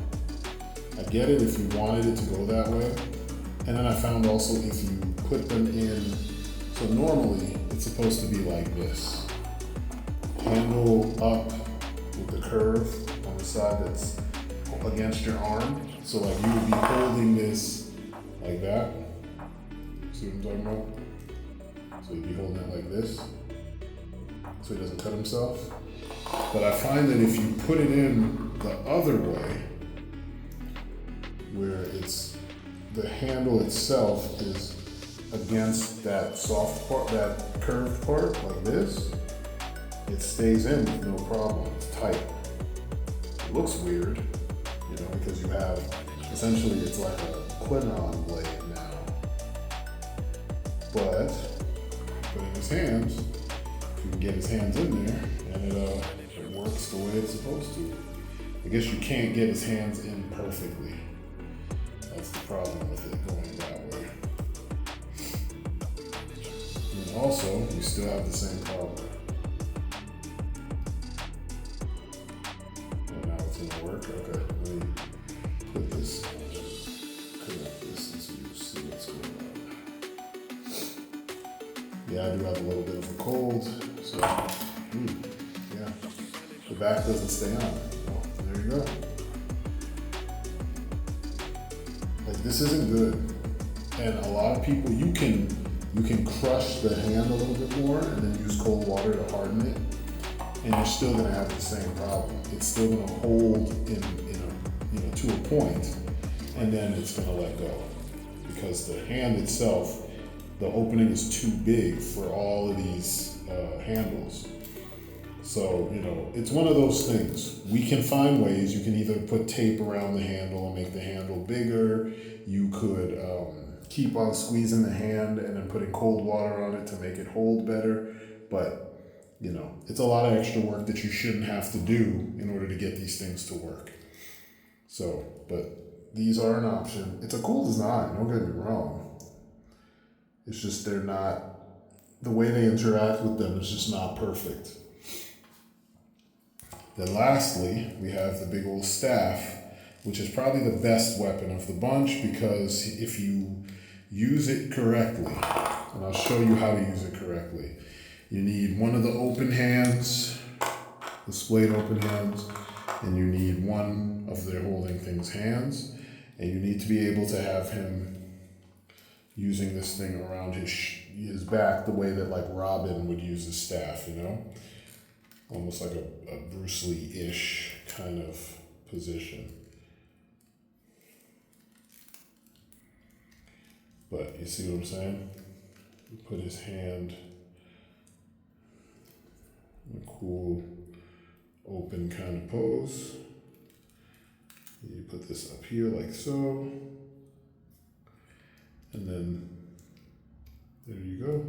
I get it if you wanted it to go that way. And then I found also if you put them in, so normally it's supposed to be like this. Handle up with the curve on the side that's against your arm. So like you would be holding this like that. See what I'm talking about? So you'd be holding it like this, so he doesn't cut himself. But I find that if you put it in the other way, where it's the handle itself is against that soft part, that curved part, like this, it stays in with no problem. It's tight. It looks weird, you know, because you have, essentially it's like a clip-on blade now. But put in his hands, if you can get his hands in there, and it works the way it's supposed to. I guess you can't get his hands in perfectly. That's the problem with it going that way. And also, we still have the same problem. Oh, now it's gonna work? Okay, let me put this, connect this and see what's going on. Yeah, I do have a little bit of a cold, so, yeah. The back doesn't stay on. Oh, there you go. Like, this isn't good. And a lot of people, you can crush the hand a little bit more and then use cold water to harden it, and you're still gonna have the same problem. It's still gonna hold in a, you know, to a point, and then it's gonna let go. Because the hand itself, the opening is too big for all of these handles. So, you know, it's one of those things. We can find ways. You can either put tape around the handle and make the handle bigger. You could keep on squeezing the hand and then putting cold water on it to make it hold better. But, you know, it's a lot of extra work that you shouldn't have to do in order to get these things to work. So, but these are an option. It's a cool design, don't get me wrong. It's just they're not, the way they interact with them is just not perfect. Then lastly, we have the big old staff, which is probably the best weapon of the bunch, because if you use it correctly, and I'll show you how to use it correctly, you need one of the open hands, the splayed open hands, and you need one of their holding things hands, and you need to be able to have him using this thing around his back the way that like Robin would use his staff, you know? Almost like a Bruce Lee-ish kind of position. But you see what I'm saying? You put his hand in a cool, open kind of pose. You put this up here like so. And then, there you go.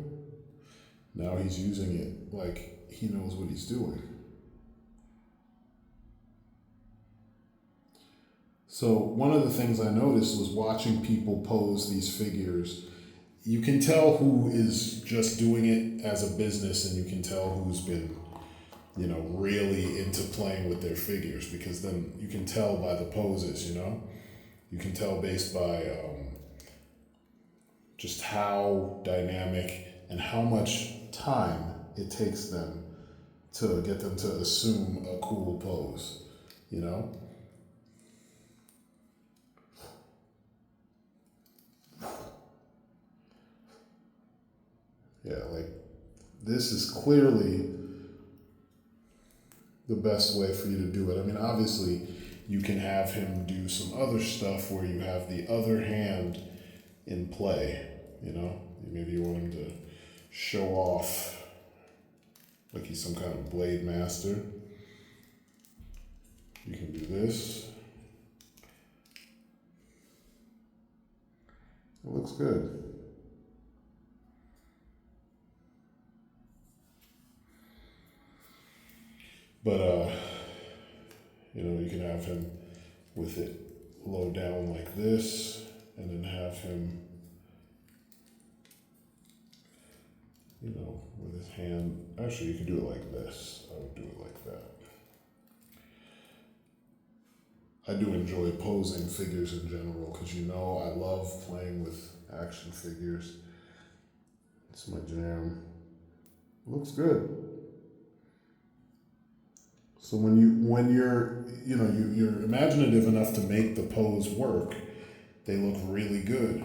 Now he's using it like he knows what he's doing. So one of the things I noticed was watching people pose these figures. You can tell who is just doing it as a business, and you can tell who's been, you know, really into playing with their figures, because then you can tell by the poses, you know? You can tell based by just how dynamic and how much time it takes them to get them to assume a cool pose, you know? Yeah, like, this is clearly the best way for you to do it. I mean, obviously, you can have him do some other stuff where you have the other hand in play, you know? Maybe you want him to show off like he's some kind of blade master. You can do this. It looks good. But, you know, you can have him with it low down like this, and then have him, you know, with his hand. Actually, you can do it like this. I would do it like that. I do enjoy posing figures in general because you know I love playing with action figures. It's my jam. Looks good. So when you're you're imaginative enough to make the pose work, they look really good.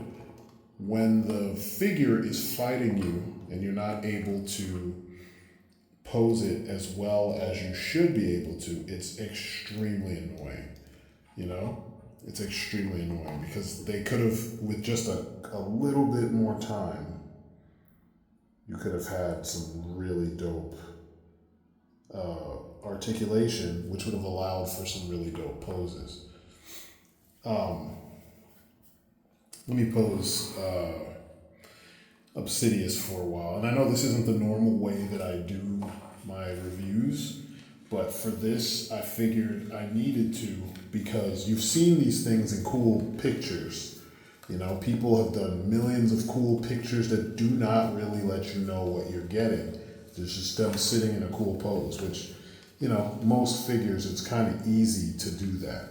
When the figure is fighting you and you're not able to pose it as well as you should be able to, it's extremely annoying. You know? It's extremely annoying because they could have, with just a little bit more time, you could have had some really dope articulation, which would have allowed for some really dope poses. Let me pose Obsidius for a while. And I know this isn't the normal way that I do my reviews, but for this, I figured I needed to because you've seen these things in cool pictures. You know, people have done millions of cool pictures that do not really let you know what you're getting. There's just them sitting in a cool pose, which, you know, most figures, it's kind of easy to do that.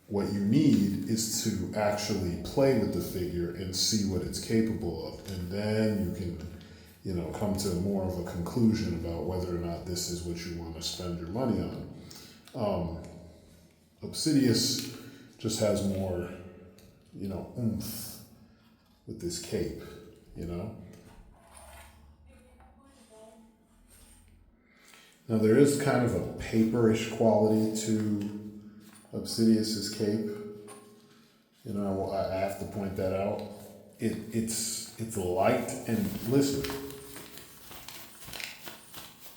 What you need is to actually play with the figure and see what it's capable of. And then you can, you know, come to more of a conclusion about whether or not this is what you want to spend your money on. Obsidius just has more, you know, oomph with this cape, you know? Now there is kind of a paperish quality to Obsidius's cape. You know, I have to point that out. It's light and listen.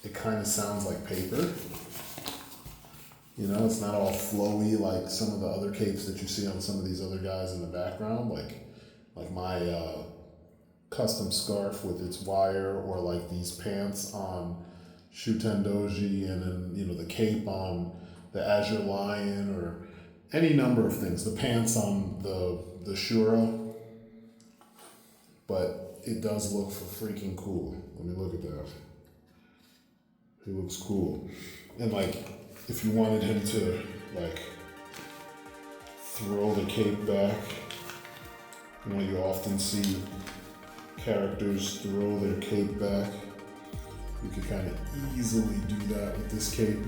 It kind of sounds like paper. You know, it's not all flowy like some of the other capes that you see on some of these other guys in the background, like my custom scarf with its wire, or like these pants on Shutendoji, and then, you know, the cape on the Azure Lion, or any number of things. The pants on the Shura. But it does look freaking cool. Let me look at that. He looks cool. And like, if you wanted him to like throw the cape back, you know, you often see characters throw their cape back. You could kind of easily do that with this cape.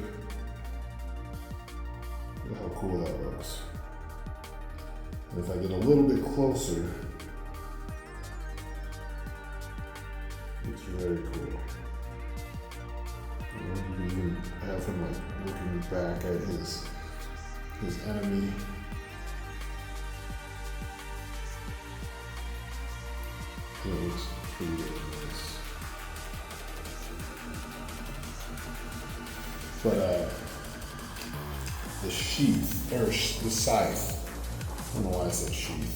Look how cool that looks. And if I get a little bit closer, it's very cool. You know, you can even have him like looking back at his enemy. It looks pretty nice. But the sheath, or the scythe, I don't know why I said sheath.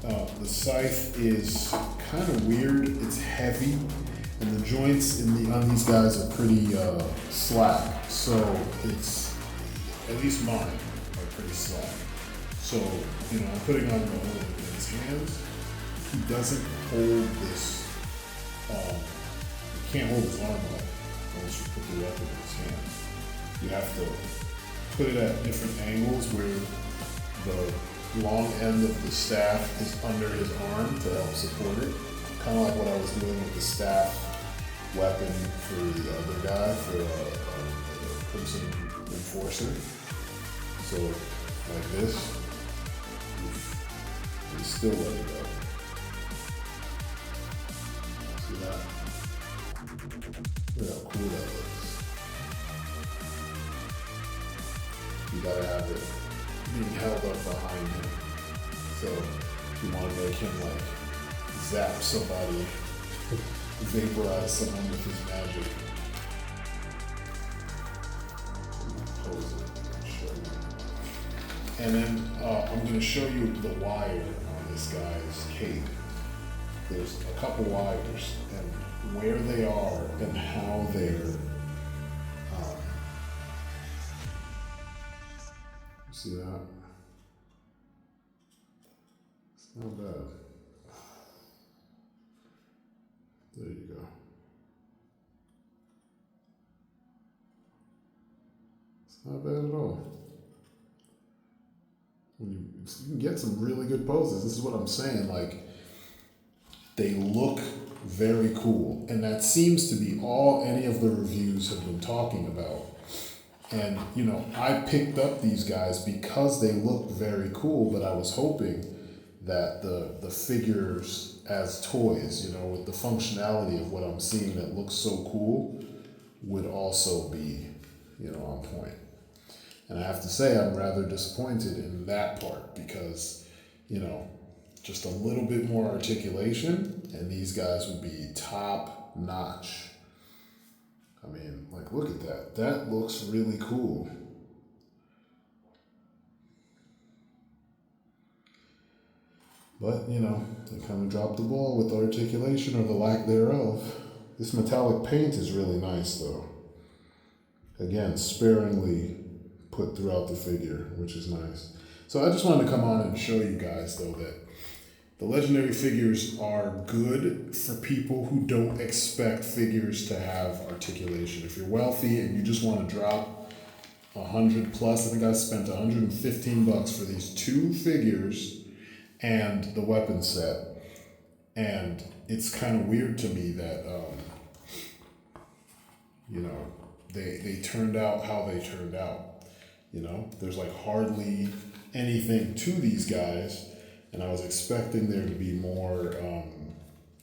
The scythe is kind of weird. It's heavy, and the joints on these guys are pretty slack. So it's, at least mine are pretty slack. So, you know, I'm putting on the whole in his hands. He doesn't hold this. He can't hold his arm up unless you put the weapon in his hand. You have to put it at different angles where the long end of the staff is under his arm to help support it. Kind of like what I was doing with the staff weapon for the other guy, for a person enforcer. So like this, you still let it go. See that? Look how cool that looks. You gotta have it being held up behind him. So you want to make him like zap somebody, vaporize someone with his magic. Pose it and show you. And then I'm going to show you the wire on this guy's cape. There's a couple wires, and where they are and how they're see that? It's not bad. There you go. It's not bad at all. you can get some really good poses. This is what I'm saying. Like, they look very cool, and that seems to be all any of the reviews have been talking about. And you know, I picked up these guys because they look very cool, but I was hoping that the figures as toys, you know, with the functionality of what I'm seeing that looks so cool, would also be, you know, on point. And I have to say, I'm rather disappointed in that part because, you know, just a little bit more articulation and these guys would be top notch. I mean, like, look at that. That looks really cool. But, you know, they kind of dropped the ball with the articulation or the lack thereof. This metallic paint is really nice, though. Again, sparingly put throughout the figure, which is nice. So I just wanted to come on and show you guys, though, that the Legendary figures are good for people who don't expect figures to have articulation. If you're wealthy and you just want to drop 100 plus, I think I spent 115 bucks for these 2 figures and the weapon set. And it's kind of weird to me that, you know, they turned out how they turned out. You know, there's like hardly anything to these guys, and I was expecting there to be more,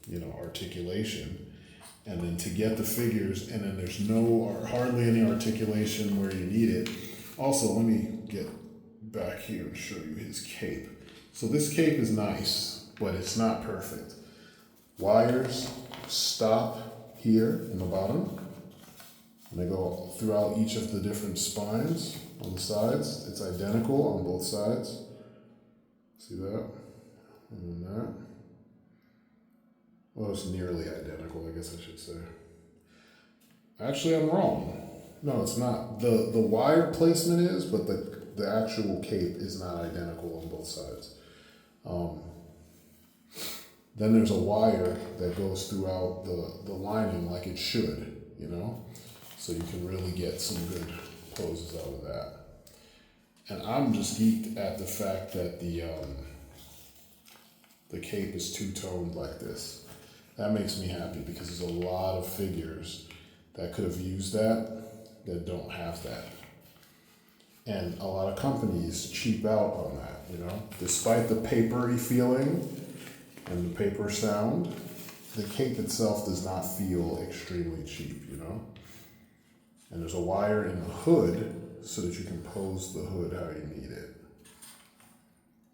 you know, articulation. And then to get the figures, and then there's no or hardly any articulation where you need it. Also, let me get back here and show you his cape. So this cape is nice, but it's not perfect. Wires stop here in the bottom, and they go throughout each of the different spines on the sides. It's identical on both sides. See that? And then that. Well, it's nearly identical, I guess I should say. Actually, I'm wrong. No, it's not. The wire placement is, but the actual cape is not identical on both sides. Then there's a wire that goes throughout the lining like it should, you know? So you can really get some good poses out of that. And I'm just geeked at the fact that the cape is two-toned like this. That makes me happy because there's a lot of figures that could have used that don't have that. And a lot of companies cheap out on that, you know? Despite the papery feeling and the paper sound, the cape itself does not feel extremely cheap, you know? And there's a wire in the hood so that you can pose the hood how you need it.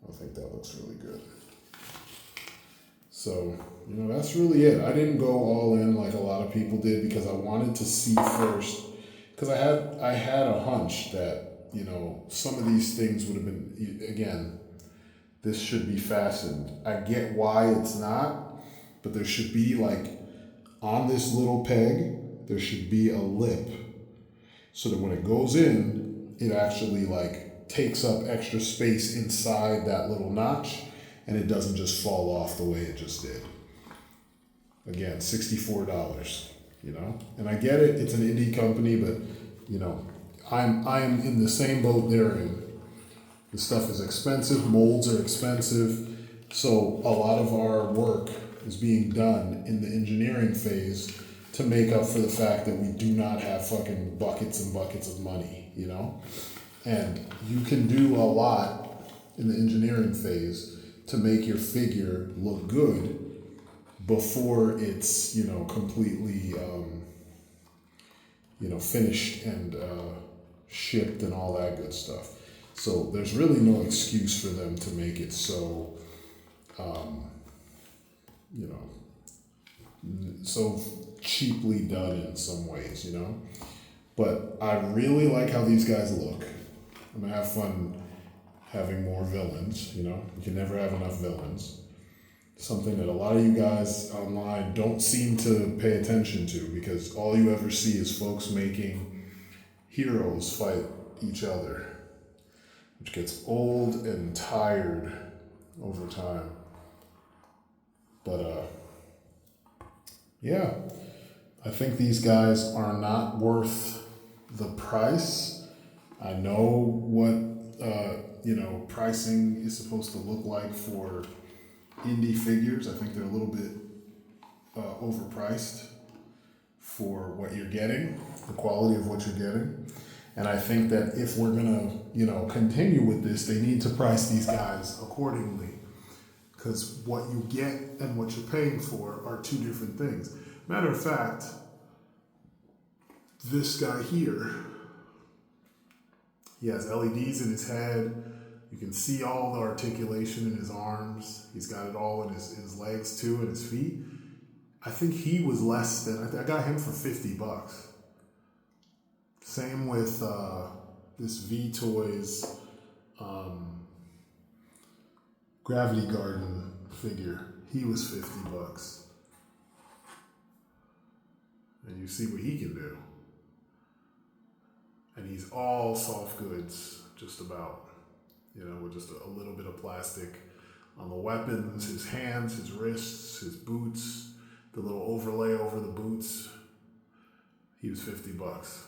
I think that looks really good. So, you know, that's really it. I didn't go all in like a lot of people did because I wanted to see first, because I had a hunch that, you know, some of these things would have been, again, this should be fastened. I get why it's not, but there should be like, on this little peg, there should be a lip so that when it goes in, it actually like takes up extra space inside that little notch and it doesn't just fall off the way it just did. Again, $64, you know? And I get it, it's an indie company, but you know, I'm in the same boat they're in. The stuff is expensive, molds are expensive, so a lot of our work is being done in the engineering phase to make up for the fact that we do not have fucking buckets and buckets of money, you know? And you can do a lot in the engineering phase to make your figure look good before it's, you know, completely, you know, finished and shipped and all that good stuff. So there's really no excuse for them to make it so, you know, so cheaply done in some ways, you know? But I really like how these guys look. I'm gonna have fun having more villains, you know? You can never have enough villains. Something that a lot of you guys online don't seem to pay attention to because all you ever see is folks making heroes fight each other, which gets old and tired over time. But yeah, I think these guys are not worth the price. I know what pricing is supposed to look like for indie figures. I think they're a little bit overpriced for what you're getting, the quality of what you're getting. And I think that if we're gonna, continue with this, they need to price these guys accordingly. Because what you get and what you're paying for are two different things. Matter of fact, this guy here, he has LEDs in his head. You can see all the articulation in his arms. He's got it all in his legs too, and his feet. I think he was less than, I got him for $50. Same with this V-Toys Gravity Garden figure. He was $50. And you see what he can do. And he's all soft goods, just about, with just a little bit of plastic on the weapons, his hands, his wrists, his boots, the little overlay over the boots. He was $50.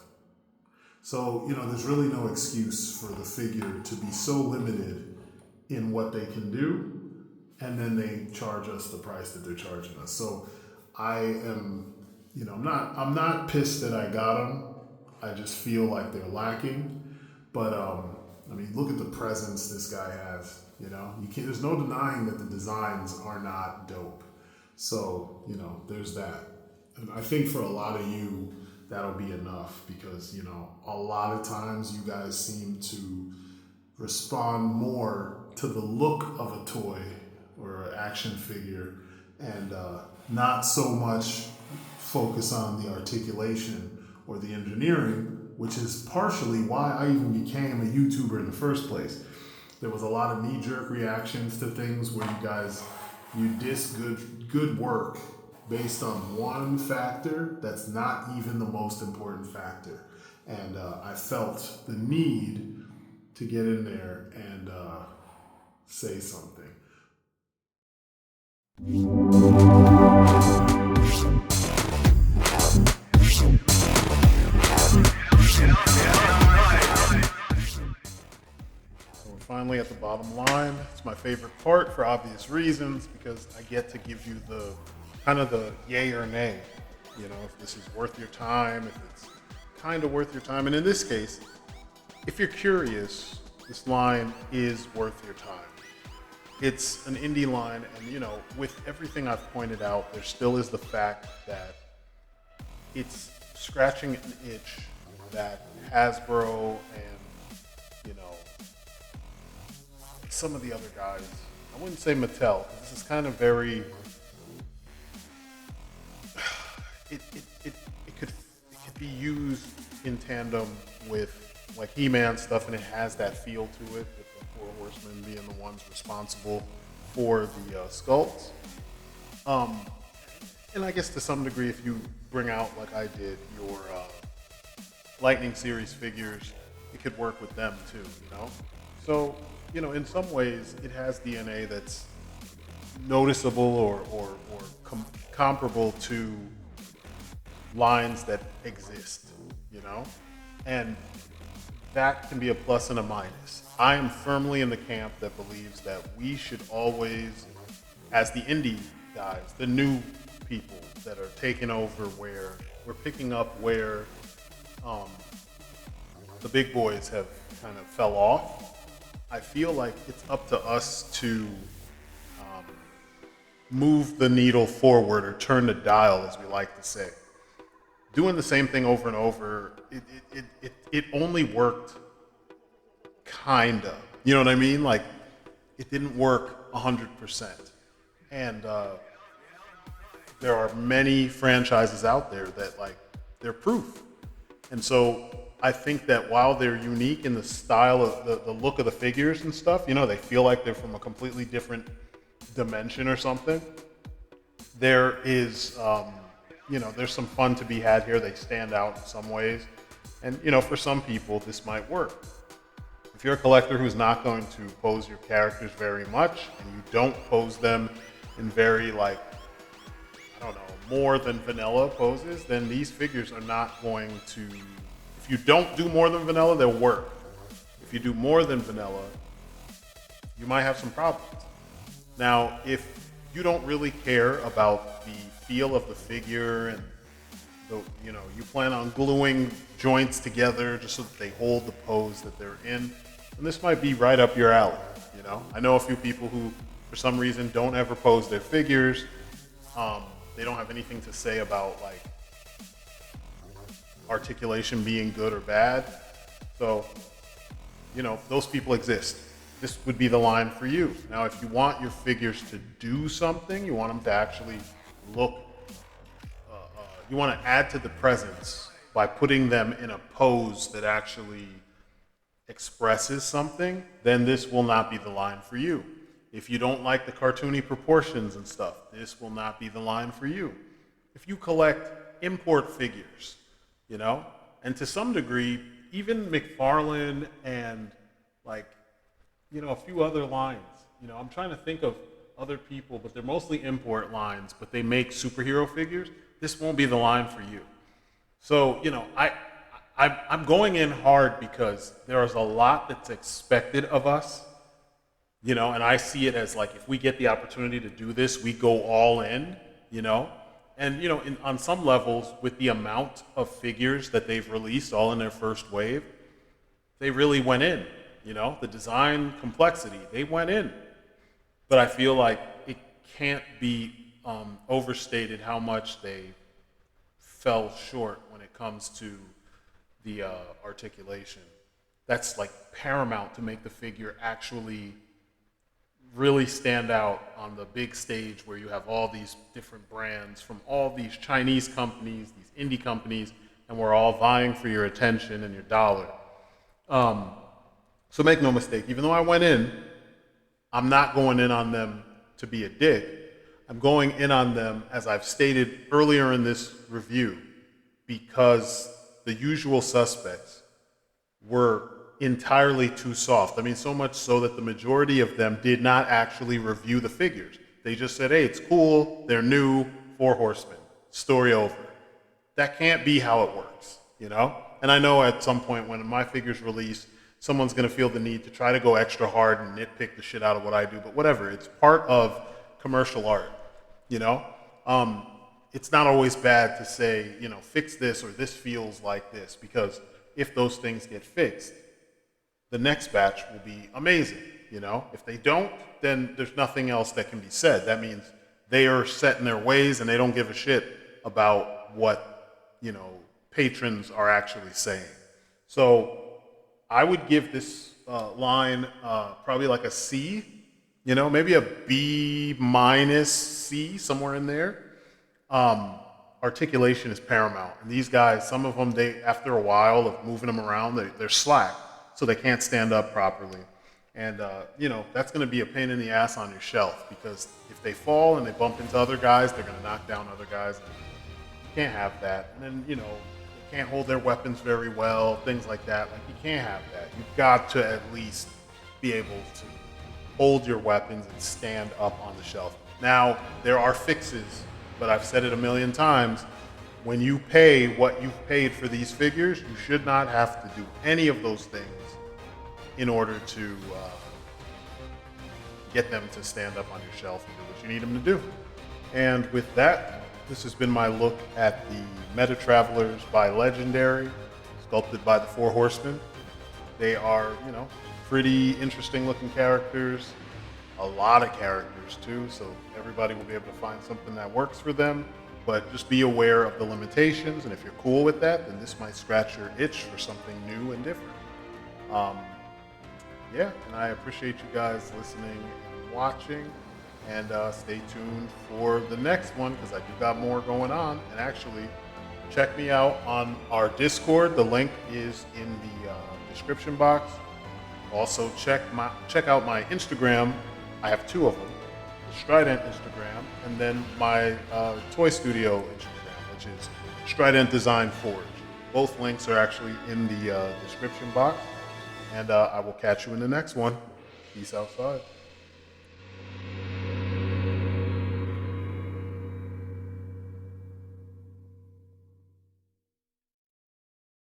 So, there's really no excuse for the figure to be so limited in what they can do, and then they charge us the price that they're charging us. So I am, I'm not pissed that I got them. I just feel like they're lacking. But look at the presence this guy has. There's no denying that the designs are not dope. So, there's that. And I think for a lot of you, that'll be enough because, a lot of times you guys seem to respond more to the look of a toy or an action figure and not so much focus on the articulation or the engineering, which is partially why I even became a YouTuber in the first place. There was a lot of knee-jerk reactions to things where you diss good work based on one factor that's not even the most important factor. And I felt the need to get in there and say something. So we're finally at the bottom line. It's my favorite part for obvious reasons because I get to give you the kind of the yay or nay, if this is worth your time, if it's kind of worth your time. And in this case, if you're curious, this line is worth your time. It's an indie line, and with everything I've pointed out, there still is the fact that it's scratching an itch that Hasbro and, some of the other guys, I wouldn't say Mattel, because this is kind of very, it could be used in tandem with like He-Man stuff, and it has that feel to it, with the Four Horsemen being the ones responsible for the sculpts. And I guess to some degree, if you bring out, like I did, your Lightning series figures, it could work with them too, So, in some ways, it has DNA that's noticeable or comparable to lines that exist, and that can be a plus and a minus. I am firmly in the camp that believes that we should always, as the indie guys, the new people that are taking over, where we're picking up where the big boys have kind of fell off. I feel like it's up to us to move the needle forward or turn the dial, as we like to say. Doing the same thing over and over, it only worked kinda. You know what I mean? Like, it didn't work 100%. And there are many franchises out there that, they're proof. And so I think that while they're unique in the style of the look of the figures and stuff, they feel like they're from a completely different dimension or something. There is, there's some fun to be had here. They stand out in some ways. And, for some people, this might work. If you're a collector who's not going to pose your characters very much, and you don't pose them in very, more than vanilla poses, then these figures are not going to, if you don't do more than vanilla, they'll work. If you do more than vanilla, you might have some problems. Now, if you don't really care about the feel of the figure and you plan on gluing joints together just so that they hold the pose that they're in, then this might be right up your alley. I know a few people who, for some reason, don't ever pose their figures. They don't have anything to say about like articulation being good or bad. So, those people exist. This would be the line for you. Now, if you want your figures to do something, you want them to actually look, you want to add to the presence by putting them in a pose that actually expresses something, then this will not be the line for you. If you don't like the cartoony proportions and stuff, this will not be the line for you. If you collect import figures, and to some degree, even McFarlane and a few other lines. I'm trying to think of other people, but they're mostly import lines, but they make superhero figures. This won't be the line for you. So, I'm going in hard because there is a lot that's expected of us, and I see it as like, if we get the opportunity to do this, we go all in, and, on some levels, with the amount of figures that they've released all in their first wave, they really went in. The design complexity, they went in. But I feel like it can't be overstated how much they fell short when it comes to the articulation. That's like paramount to make the figure actually really stand out on the big stage where you have all these different brands from all these Chinese companies, these indie companies, and we're all vying for your attention and your dollar. So make no mistake, even though I went in, I'm not going in on them to be a dick. I'm going in on them, as I've stated earlier in this review, because the usual suspects were entirely too soft. I mean, so much so that the majority of them did not actually review the figures. They just said, hey, it's cool, they're new, 4 horsemen, story over. That can't be how it works, And I know at some point when my figures release, someone's going to feel the need to try to go extra hard and nitpick the shit out of what I do, but whatever. It's part of commercial art, It's not always bad to say, fix this or this feels like this, because if those things get fixed, the next batch will be amazing, If they don't, then there's nothing else that can be said. That means they are set in their ways and they don't give a shit about what, patrons are actually saying. So I would give this line probably like a C, maybe a B minus C, somewhere in there. Articulation is paramount. And these guys, some of them, after a while of moving them around, they're slack, so they can't stand up properly. And, that's going to be a pain in the ass on your shelf, because if they fall and they bump into other guys, they're going to knock down other guys. You can't have that. And then, can't hold their weapons very well, things like that. You can't have that. You've got to at least be able to hold your weapons and stand up on the shelf. Now, there are fixes, but I've said it a million times. When you pay what you've paid for these figures, you should not have to do any of those things in order to get them to stand up on your shelf and do what you need them to do. And with that, this has been my look at the MetaTravelers by Legendari, sculpted by the 4 Horsemen. They are, pretty interesting looking characters, a lot of characters too, so everybody will be able to find something that works for them, but just be aware of the limitations, and if you're cool with that, then this might scratch your itch for something new and different. And I appreciate you guys listening and watching. And stay tuned for the next one, because I do got more going on. And actually, check me out on our Discord. The link is in the description box. Also, check out my Instagram. I have 2 of them. The Strydent Instagram, and then my Toy Studio Instagram, which is Strydent Design Forge. Both links are actually in the description box. And I will catch you in the next one. Peace outside.